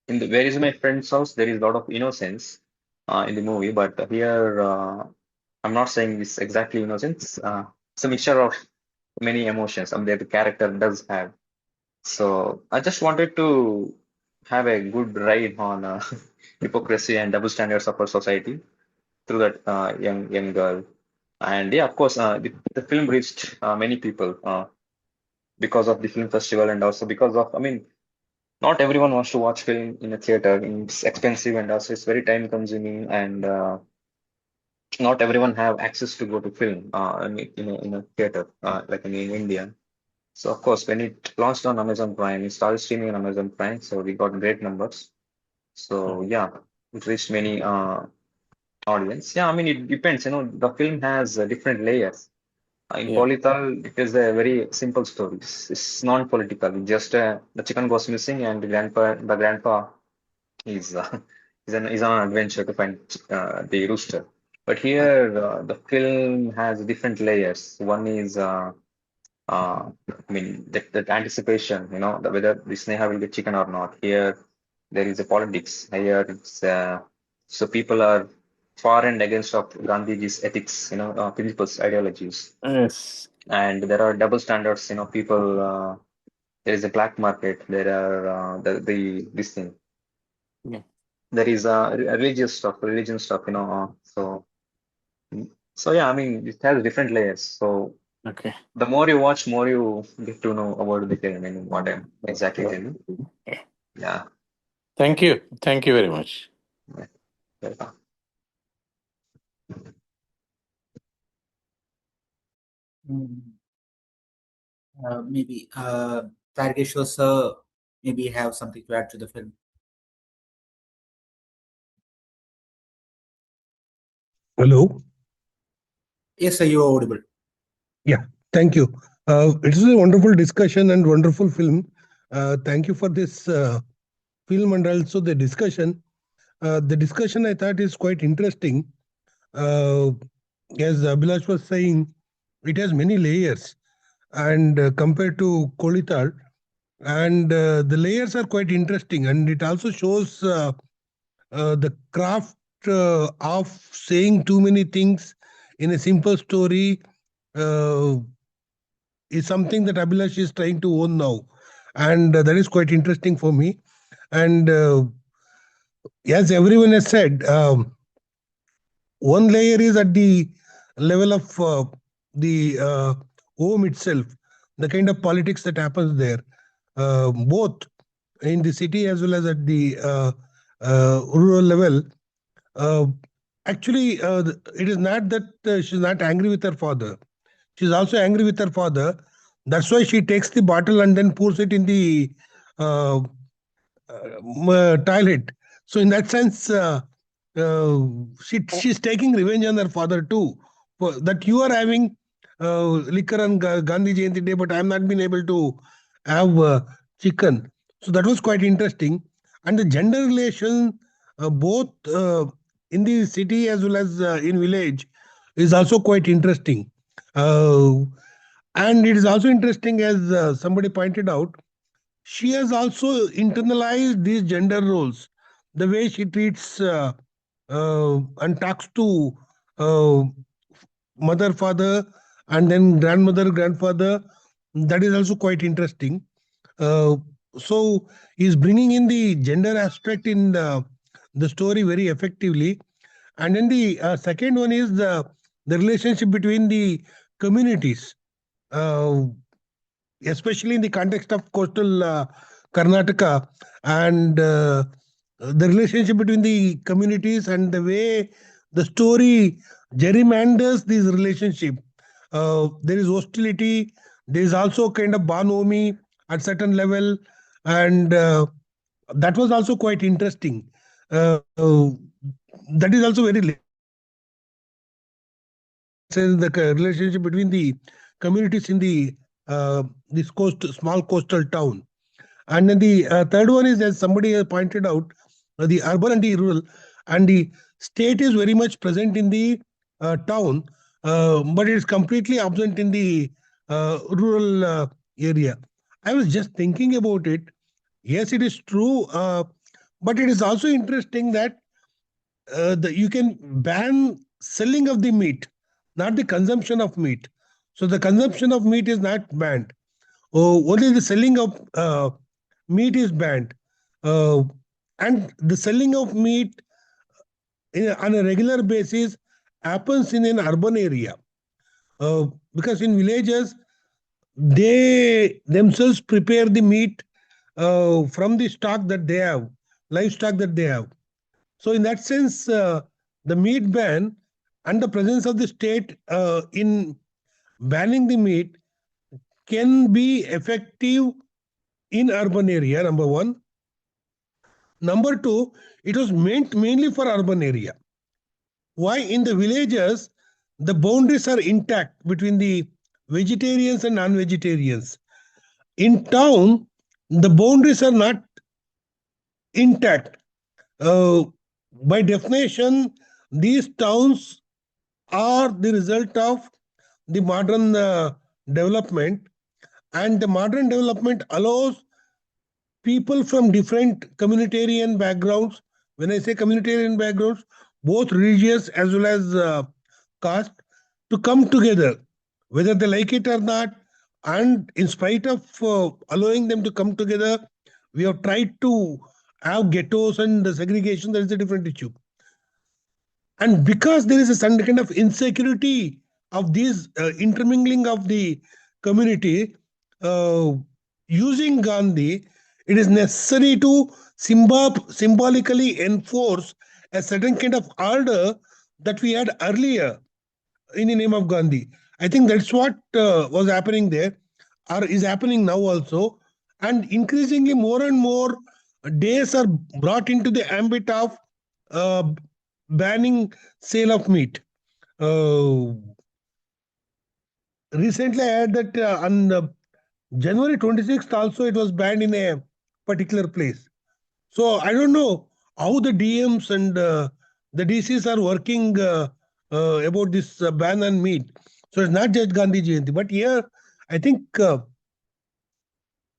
where is my friend's house, there is a lot of innocence in the movie, but here I'm not saying this exactly innocence. It's a mixture of many emotions that the character does have. So I just wanted to have a good ride on hypocrisy and double standards of our society through that young girl. And yeah, of course, the film reached many people because of the film festival, and also because of, I mean, not everyone wants to watch film in a theater. It's expensive, and also it's very time consuming, and not everyone have access to go to film in a theater like in India. So of course, when it launched on Amazon Prime, it started streaming on Amazon Prime, so we got great numbers. So yeah, it reached many audience. Yeah, I mean it depends. The film has different layers. In yeah. Polital, it is a very simple story. It's non-political. Just the chicken goes missing, and the grandpa is is on an adventure to find the rooster. But here, the film has different layers. One is I mean, that anticipation, whether the Sneha will get chicken or not. Here, there is a politics. Here, it's so people are for and against of Gandhiji's ethics, principles, ideologies, Yes. and there are double standards. People. There is a black market. There are the this thing. Yeah. There is religious stuff, religion stuff. So yeah, I mean, it has different layers. So Okay. the more you watch, more you get to know about the film and what I'm exactly telling. Yeah. Thank you. Thank you very much. Yeah. Welcome. Mm, maybe Targeshwar sir maybe have something to add to the film. Hello. Yes, sir, you are audible. Yeah, thank you. It is a wonderful discussion and wonderful film. Thank you for this film and also the discussion. The discussion I thought is quite interesting. Uh, as Abhilash was saying, it has many layers, and compared to Kolital, and the layers are quite interesting, and it also shows the craft of saying too many things in a simple story uh, is something that Abhilash is trying to own now, and that is quite interesting for me. And as everyone has said, one layer is at the level of the home itself, the kind of politics that happens there, both in the city as well as at the rural level. Uh, Actually, it is not that she's not angry with her father. She's also angry with her father. That's why she takes the bottle and then pours it in the uh, toilet. So in that sense, she's taking revenge on her father too. For that you are having liquor on Gandhi Jayanti day, but I am not been able to have chicken. So that was quite interesting. And the gender relation, both in the city as well as in village, is also quite interesting. Uh, and it is also interesting, as somebody pointed out, she has also internalized these gender roles. The way she treats and talks to uh, mother, father, and then grandmother, grandfather, that is also quite interesting. Uh, so he's bringing in the gender aspect in the story very effectively. And then the second one is the relationship between the communities. Uh, Especially in the context of coastal Karnataka, and the relationship between the communities and the way the story gerrymanders this relationship. There is hostility. There is also kind of bonhomie at certain level, and that was also quite interesting. That is also very says the relationship between the communities in the this small coastal town. And then the third one is, as somebody has pointed out, the urban and the rural, and the state is very much present in the town, but it is completely absent in the rural area. I was just thinking about it. Yes, it is true, but it is also interesting that you can ban selling of the meat, not the consumption of meat. So the consumption of meat is not banned. Only the selling of meat is banned. Uh, and the selling of meat on a regular basis happens in an urban area. Because in villages, they themselves prepare the meat from the stock that they have, livestock that they have. So in that sense, the meat ban and the presence of the state in banning the meat can be effective in urban area, number one. Number two, it was meant mainly for urban area. Why in the villages, the boundaries are intact between the vegetarians and non-vegetarians. In town, the boundaries are not intact. Uh, by definition, these towns are the result of the modern development, and the modern development allows people from different communitarian backgrounds. When I say communitarian backgrounds, both religious as well as caste, to come together, whether they like it or not. And in spite of allowing them to come together, we have tried to have ghettos and the segregation. That is a different issue. And because there is a some kind of insecurity of these intermingling of the community, uh, using Gandhi, it is necessary to symbolically enforce a certain kind of order that we had earlier in the name of Gandhi. I think that's what was happening there, or is happening now also. And increasingly, more and more days are brought into the ambit of uh, banning sale of meat. Uh, Recently, I heard that on January 26th, also it was banned in a particular place. So I don't know how the DMs and the DCs are working about this ban on meat. So it's not just Gandhi Jayanti, but here I think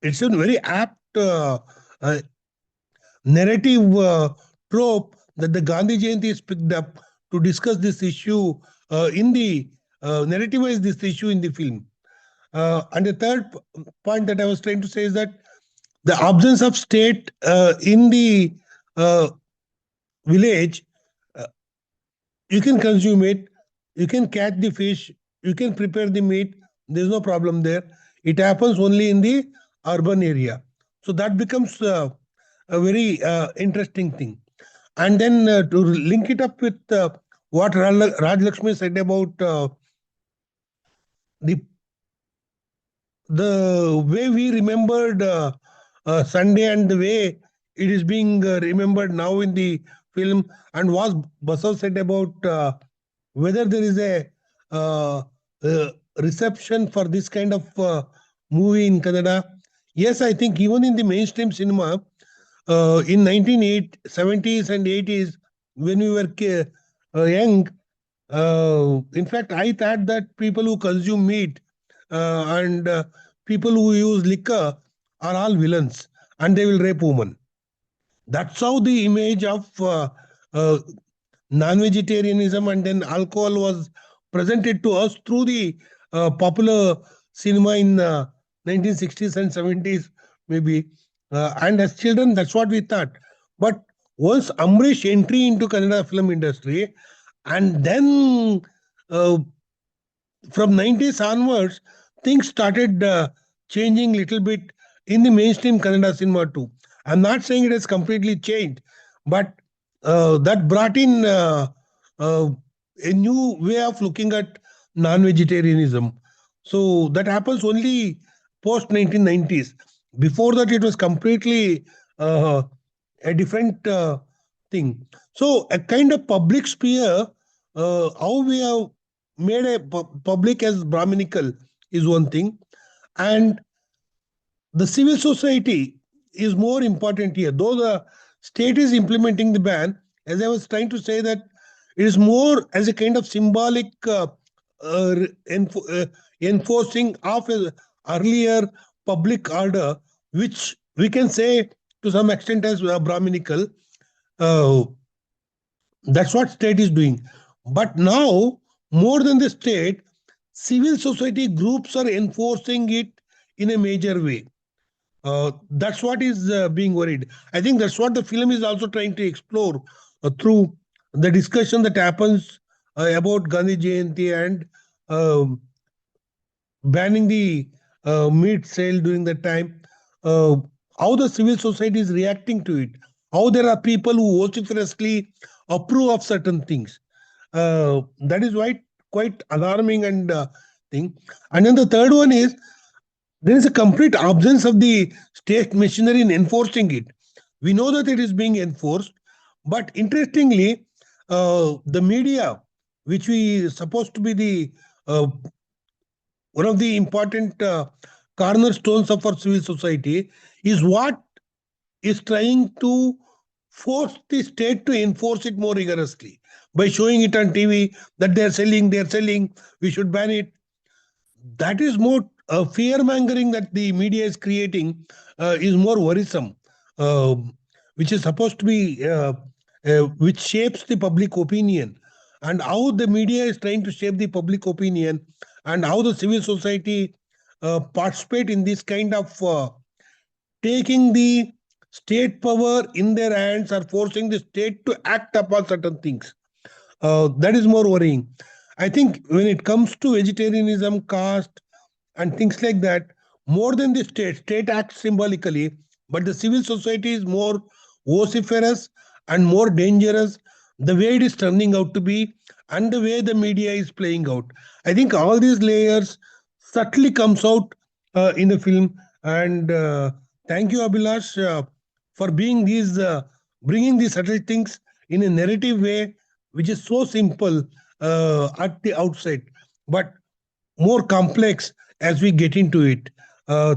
it's a very apt narrative trope that the Gandhi Jayanti is picked up to discuss this issue in the narrativize this issue in the film. And the third point that I was trying to say is that the absence of state in the village, uh, you can consume it, you can catch the fish, you can prepare the meat, there's no problem there. It happens only in the urban area. So that becomes a very interesting thing. And then to link it up with what Rajalakshmi said about the way we remembered Sunday and the way it is being remembered now in the film, and what Basav said about whether there is a uh, reception for this kind of movie in Kannada. Yes, I think even in the mainstream cinema, in 1970s and 80s, when we were young, in fact, I thought that people who consume meat and people who use liquor are all villains and they will rape women. That's how the image of uh, non-vegetarianism and then alcohol was presented to us through the popular cinema in 1960s and 70s, maybe. And as children, that's what we thought. But once Amrish entry into Kannada film industry, and then from 90s onwards, things started changing little bit in the mainstream Kannada cinema too. I'm not saying it has completely changed, but that brought in uh, a new way of looking at non-vegetarianism. So that happens only post 1990s. Before that, it was completely a different thing. So a kind of public sphere, how we have made a public as Brahminical is one thing, and the civil society is more important here. Though the state is implementing the ban, as I was trying to say, that it is more as a kind of symbolic enforcing of a earlier public order, which we can say to some extent as Brahminical. Uh, that's what state is doing. But now, more than the state, civil society groups are enforcing it in a major way. That's what is being worried. I think that's what the film is also trying to explore through the discussion that happens about Gandhi Jayanti and um banning the meat sale during that time, uh, how the civil society is reacting to it, how there are people who vociferously approve of certain things. That is why quite alarming and thing. And then the third one is there is a complete absence of the state machinery in enforcing it. We know that it is being enforced, but interestingly, the media, which we supposed to be the one of the important cornerstones of our civil society, is what is trying to force the state to enforce it more rigorously by showing it on TV that they're selling, we should ban it. That is more fear mongering that the media is creating is more worrisome, which is supposed to be which shapes the public opinion, and how the media is trying to shape the public opinion, and how the civil society participate in this kind of taking the state power in their hands or forcing the state to act upon certain things. That is more worrying. I think when it comes to vegetarianism, caste, and things like that, more than the state acts symbolically, but the civil society is more vociferous and more dangerous, the way it is turning out to be, and the way the media is playing out. I think all these layers subtly comes out in the film. And thank you, Abhilash, for being these bringing these subtle things in a narrative way, which is so simple at the outset, but more complex as we get into it.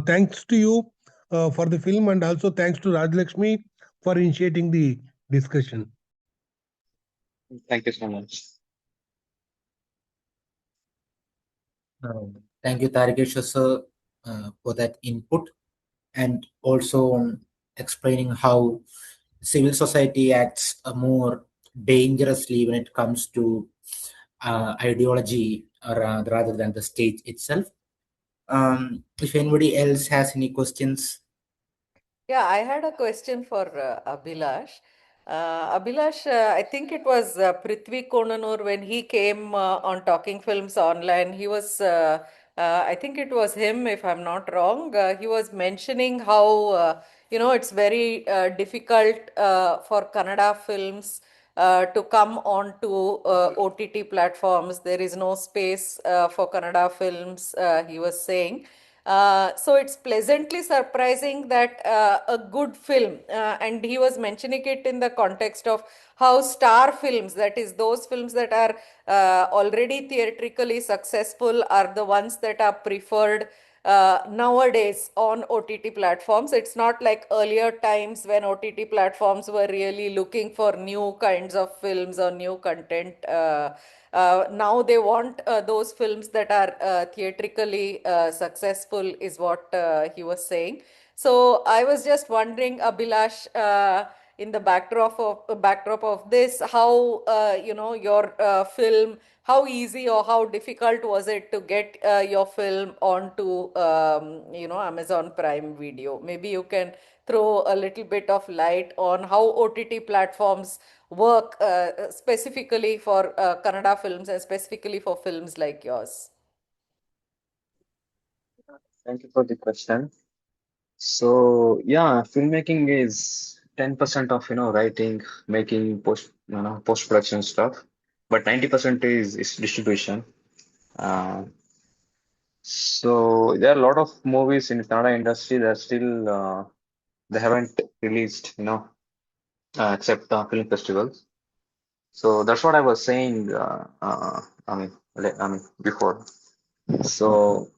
Thanks to you for the film, and also thanks to Rajalakshmi for initiating the discussion. Thank you so much. Thank you, Tarikesh sir, for that input, and also on explaining how civil society acts more dangerously when it comes to ideology rather than the state itself. If anybody else has any questions. Yeah, I had a question for Abhilash. Abhilash, I think it was Prithvi Konanur when he came on Talking Films Online. I think it was him, if I'm not wrong. He was mentioning how, it's very difficult for Kannada films to come onto OTT platforms. There is no space for Kannada films, he was saying. So it's pleasantly surprising that a good film, and he was mentioning it in the context of how star films, that is, those films that are already theatrically successful, are the ones that are preferred nowadays on OTT platforms. It's not like earlier times when OTT platforms were really looking for new kinds of films or new content. Now they want those films that are theatrically successful, is what he was saying. So I was just wondering, Abhilash, in the backdrop of this, how your film, how easy or how difficult was it to get your film onto Amazon Prime Video? Maybe you can throw a little bit of light on how OTT platforms work specifically for Kannada films and specifically for films like yours. Thank you for the question. So yeah, filmmaking is 10% of writing, making, post-production stuff, but 90% is distribution. Uh, so there are a lot of movies in Kannada industry that still they haven't released, except film festivals. So that's what I was saying. Before. So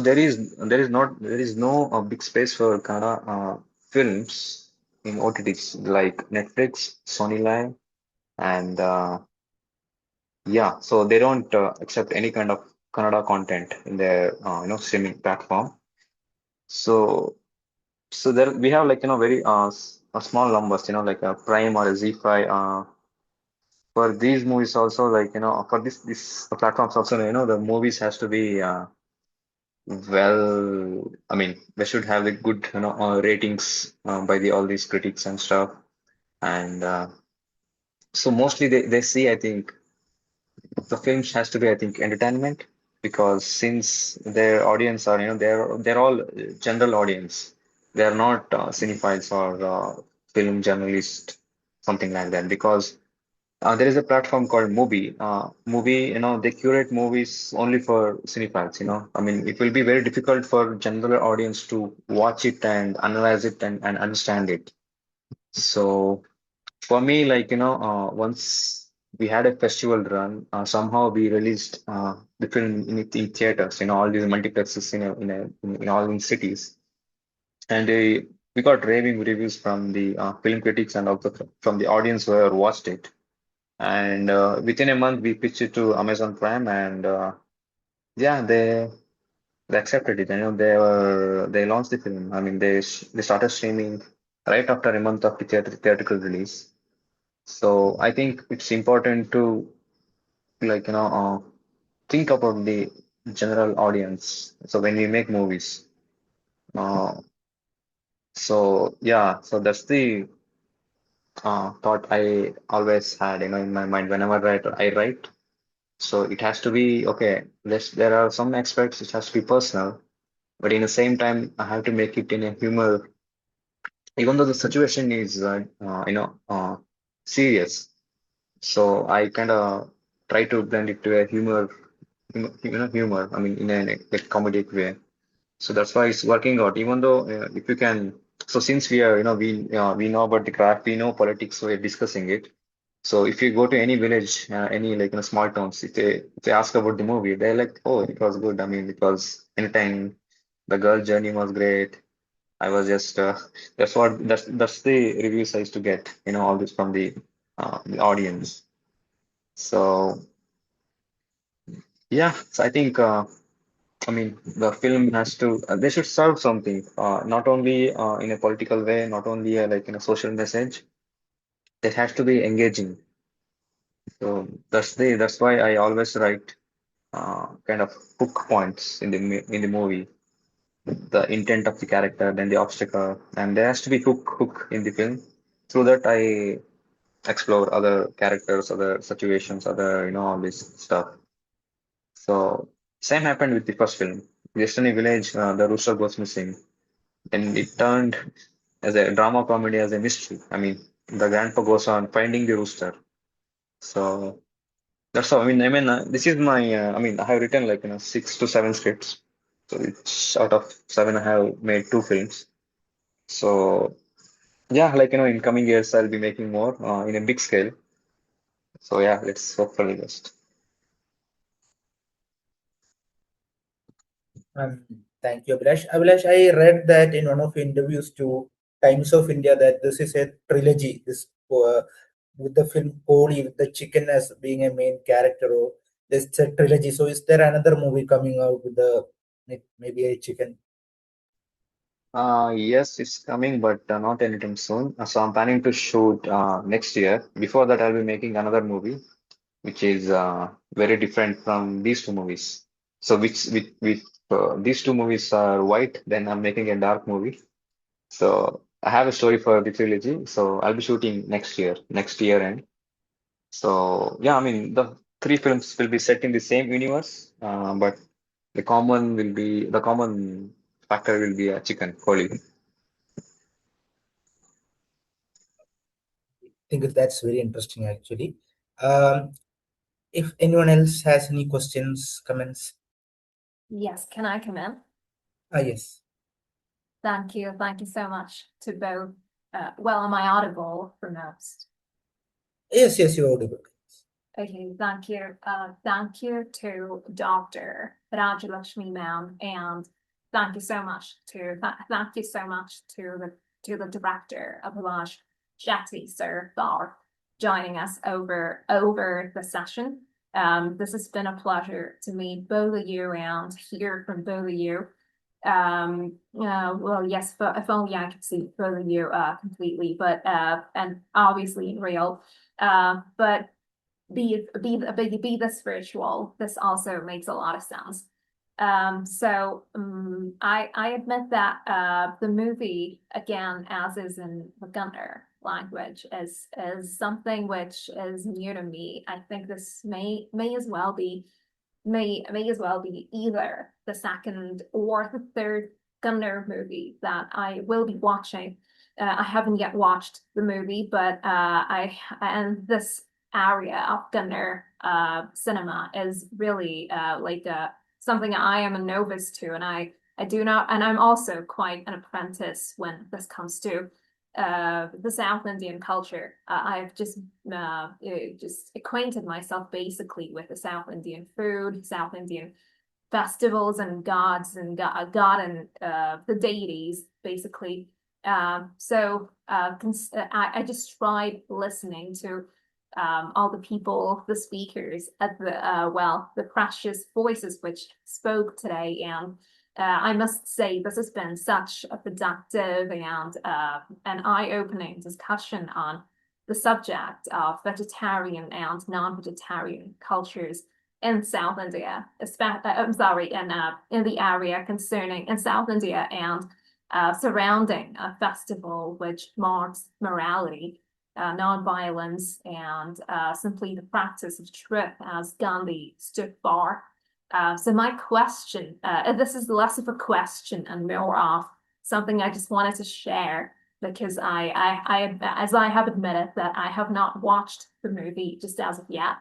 there is no big space for Kannada films in OTTs like Netflix, Sony Live, and yeah. So they don't accept any kind of Kannada content in their streaming platform. So there we have like very small numbers, like a Prime or a Z5. For these movies also, like for this platforms also, the movies has to be well, I mean, they should have the good ratings by the all these critics and stuff. And so mostly they see, I think the films has to be, I think, entertainment, because since their audience are they're all general audience. They are not cinephiles or film journalists, something like that, because there is a platform called Movie. Movie, they curate movies only for cinephiles. I mean, it will be very difficult for general audience to watch it and analyze it and understand it. So for me, like, once we had a festival run, somehow we released the film in theaters, all these multiplexes in all in cities, and we got raving reviews from the film critics and also from the audience who have watched it. And within a month, we pitched it to Amazon Prime, and yeah, they accepted it. They launched the film. I mean, they started streaming right after a month of the theatrical release. So I think it's important to like think about the general audience. So when we make movies, uh, so yeah, so that's the thought I always had, in my mind whenever I write. So it has to be okay. There are some aspects which has to be personal, but in the same time, I have to make it in a humor, even though the situation is serious. So I kind of try to blend it to a humor. I mean, in a like comedic way. So that's why it's working out. Even though if you can, so since we are, we know about the craft, we know politics, so we're discussing it. So if you go to any village, any like small towns, if they ask about the movie, they're like, oh, it was good. I mean, it was entertaining. The girl journey was great. I was just that's the reviews I used to get, all this from the audience. So Yeah, so I think I mean the film has to they should serve something, not only in a political way, not only like in a social message. It has to be engaging. So that's why I always write kind of hook points in in the movie, the intent of the character, then the obstacle, and there has to be hook in the film. Through that, I explore other characters, other situations, other all this stuff. So same happened with the first film, Destiny Village. The rooster goes missing, and it turned as a drama comedy, as a mystery. I mean, the grandpa goes on finding the rooster. So that's how. This is my. I mean, I have written like 6 to 7 scripts. So it's out of seven, I have made 2 films. So yeah, like in coming years, I'll be making more in a big scale. So yeah, let's hope for the best. Thank you, Abhilash. Abhilash, I read that in one of your interviews to Times of India that this is a trilogy. This with the film Koli with the chicken as being a main character, or this a trilogy. So, is there another movie coming out with the maybe a chicken? Yes, it's coming, but not anytime soon. So I'm planning to shoot next year. Before that, I'll be making another movie, which is very different from these 2 movies. So which with these 2 movies are white, then I'm making a dark movie. So I have a story for the trilogy. So I'll be shooting next year end. So yeah, I mean the 3 films will be set in the same universe, but the common factor will be a chicken, Koli. I think that's very interesting actually. Um, if anyone else has any questions, comments, Yes, can I come in? yes. Thank you. Thank you so much to both. Well, am I audible for most? Yes, you're audible. Okay, thank you. Thank you to Dr. Rajalakshmi ma'am, and thank you so much thank you so much to the director Abhilash Shetty, sir, for joining us over the session. This has been a pleasure to meet both of you and hear from both of you. Well, yes, but if only I could see both of you completely, but and obviously in real. But be the spiritual, this also makes a lot of sense. I admit that the movie, again, as is in the Gunner language, is something which is new to me. I think this may as well be either the second or the third Gunner movie that I will be watching. I haven't yet watched the movie, but and this area of Gunner cinema is really something I am a novice to, and I do not, and I'm also quite an apprentice when this comes to the South Indian culture. I've just acquainted myself basically with the South Indian food, South Indian festivals and gods and God and the deities basically. I just tried listening to all the people, the speakers at the precious voices which spoke today, and I must say this has been such a productive and an eye-opening discussion on the subject of vegetarian and non-vegetarian cultures in South India, I'm sorry, in the area concerning in South India and surrounding a festival which marks morality, non-violence, and simply the practice of truth as Gandhi stood for. So my question, this is less of a question and more of something I just wanted to share because as I have admitted that I have not watched the movie just as of yet,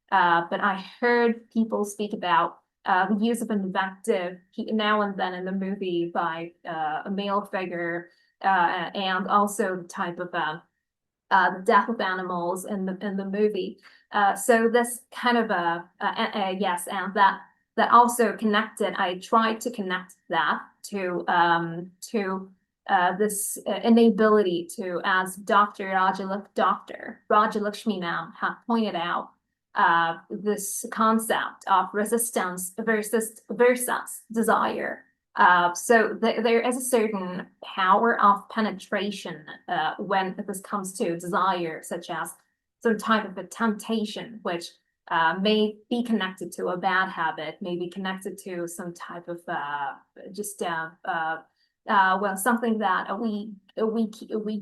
but I heard people speak about the use of invective now and then in the movie by a male figure, and also the type of the death of animals in the movie. So this kind of yes, and that also connected. I tried to connect that to this inability to, as Dr. Rajalakshmi now have pointed out, this concept of resistance versus desire. So there is a certain power of penetration when this comes to desire, such as some type of a temptation, which may be connected to a bad habit, may be connected to some type of well, something that we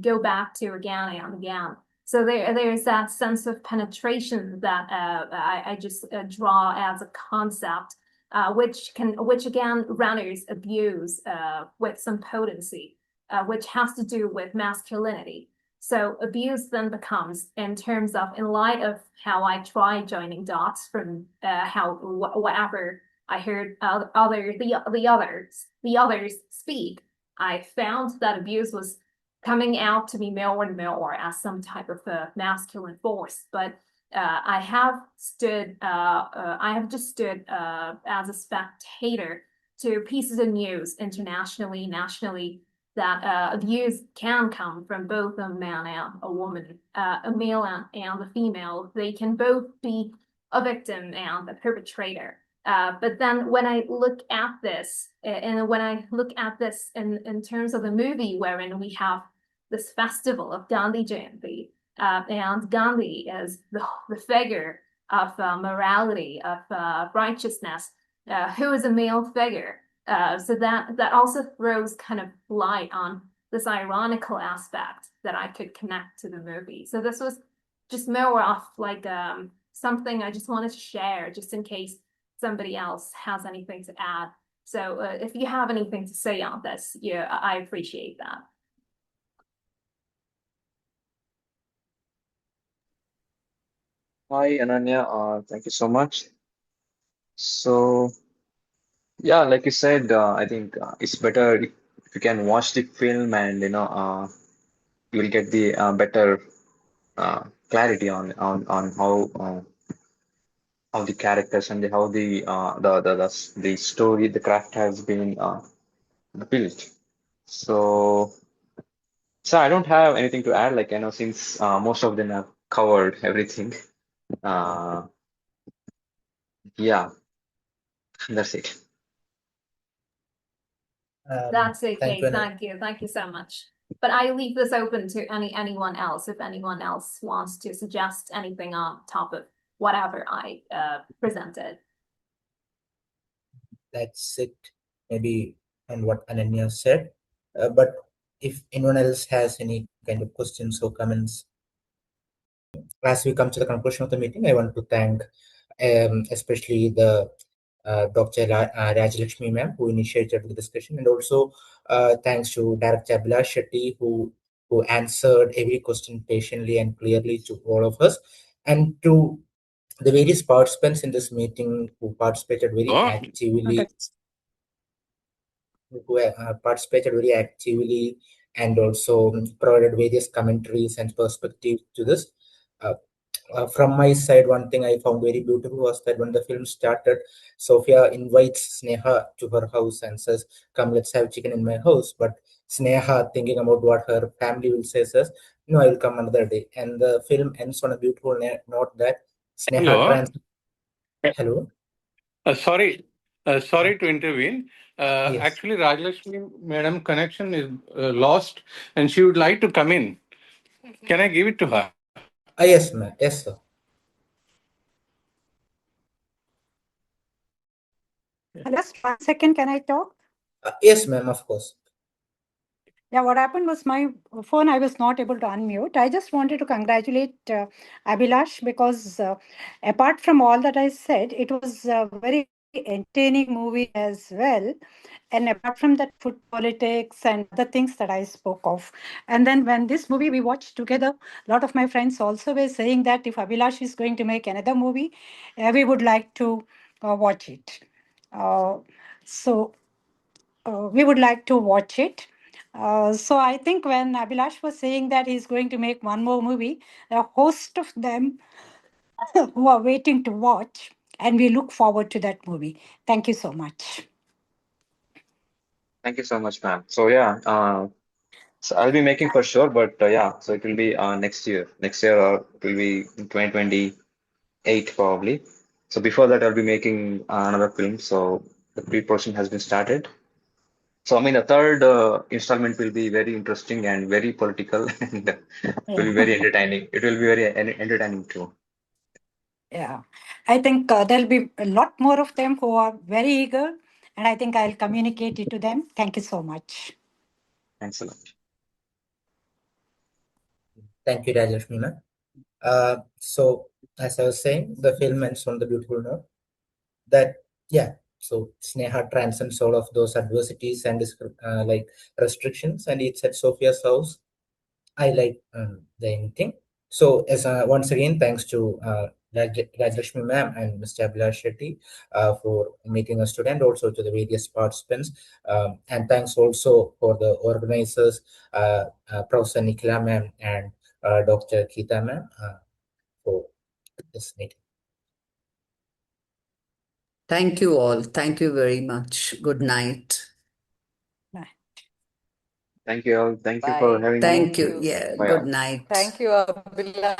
go back to again and again. So there's that sense of penetration that I just draw as a concept, which again runners abuse with some potency, which has to do with masculinity. So abuse then becomes, in terms of, in light of how I try joining dots from whatever I heard the others speak, I found that abuse was coming out to me more and more as some type of a masculine force. But I have just stood as a spectator to pieces of news internationally, nationally, that abuse can come from both a man and a woman, a male and a female. They can both be a victim and a perpetrator. But then when I look at this, and when I look at this in terms of the movie, wherein we have this festival of Gandhi Jayanti, and Gandhi is the figure of morality, of righteousness, who is a male figure. So that also throws kind of light on this ironical aspect that I could connect to the movie. So this was just more of like something I just wanted to share, just in case somebody else has anything to add. So if you have anything to say on this, yeah, I appreciate that. Hi, Ananya. Thank you so much. So, yeah, like you said, I think it's better if you can watch the film and you will get the better clarity on how the characters and how the story, the craft has been built. So, so I don't have anything to add. Like I know since most of them have covered everything. Uh, yeah, that's it. That's Thank okay. you, Anand. Thank you so much. But I leave this open to anyone else if anyone else wants to suggest anything on top of whatever I presented. That's it, maybe on what Ananya said. But if anyone else has any kind of questions or comments, as we come to the conclusion of the meeting, I want to thank especially the Dr. Rajalakshmi ma'am who initiated the discussion, and also thanks to Director Abhilash Shetty who answered every question patiently and clearly to all of us, and to the various participants in this meeting who participated very Oh, actively, and also provided various commentaries and perspectives to this. Uh, from my side, one thing I found very beautiful was that when the film started, Sophia invites Sneha to her house and says, "Come, let's have chicken in my house." But Sneha, thinking about what her family will say, says, "No, I will come another day." And the film ends on a beautiful note that Sneha hello. trans. Hello. Sorry to intervene. Yes. Actually, Rajalakshmi Madam connection is lost, and she would like to come in. Can I give it to her? Yes, ma'am. Yes, sir. Just 1 second, can I talk? Yes, ma'am. Of course. Yeah, what happened was my phone, I was not able to unmute. I just wanted to congratulate Abhilash because apart from all that I said, it was a very entertaining movie as well. And apart from that, food politics and other things that I spoke of. And then when this movie we watched together, a lot of my friends also were saying that if Abhilash is going to make another movie, we would like to watch it. So we would like to watch it. So I think when Abhilash was saying that he's going to make one more movie, there are a host of them who are waiting to watch, and we look forward to that movie. Thank you so much. Thank you so much, ma'am. So yeah, so I'll be making for sure, but yeah, so it will be next year. Next year or it will be in 2026. 8 probably. So before that, I'll be making another film. So the pre-production has been started. So I mean, the third installment will be very interesting and very political, and will be Yeah. very entertaining. It will be very entertaining too. Yeah. I think there'll be a lot more of them who are very eager, and I think I'll communicate it to them. Thank you so much. Thanks a lot. Thank you, Rajalakshmi ma'am. So as I was saying, the film ends on the beautiful note that yeah. So Sneha transcends all of those adversities and like restrictions, and it's at Sophia's house. I like the ending. So as once again, thanks to Rajalakshmi ma'am and Mr. Abhilash Shetty for meeting us today, and also to the various participants. And thanks also for the organizers, Professor Nikhila ma'am and Dr. Geeta ma'am for this meeting. Thank you all. Thank you very much. Good night. Thank you all. Thank you for Bye. having me. Thank you. Yeah, Bye good all. night. Thank you, Abhilash.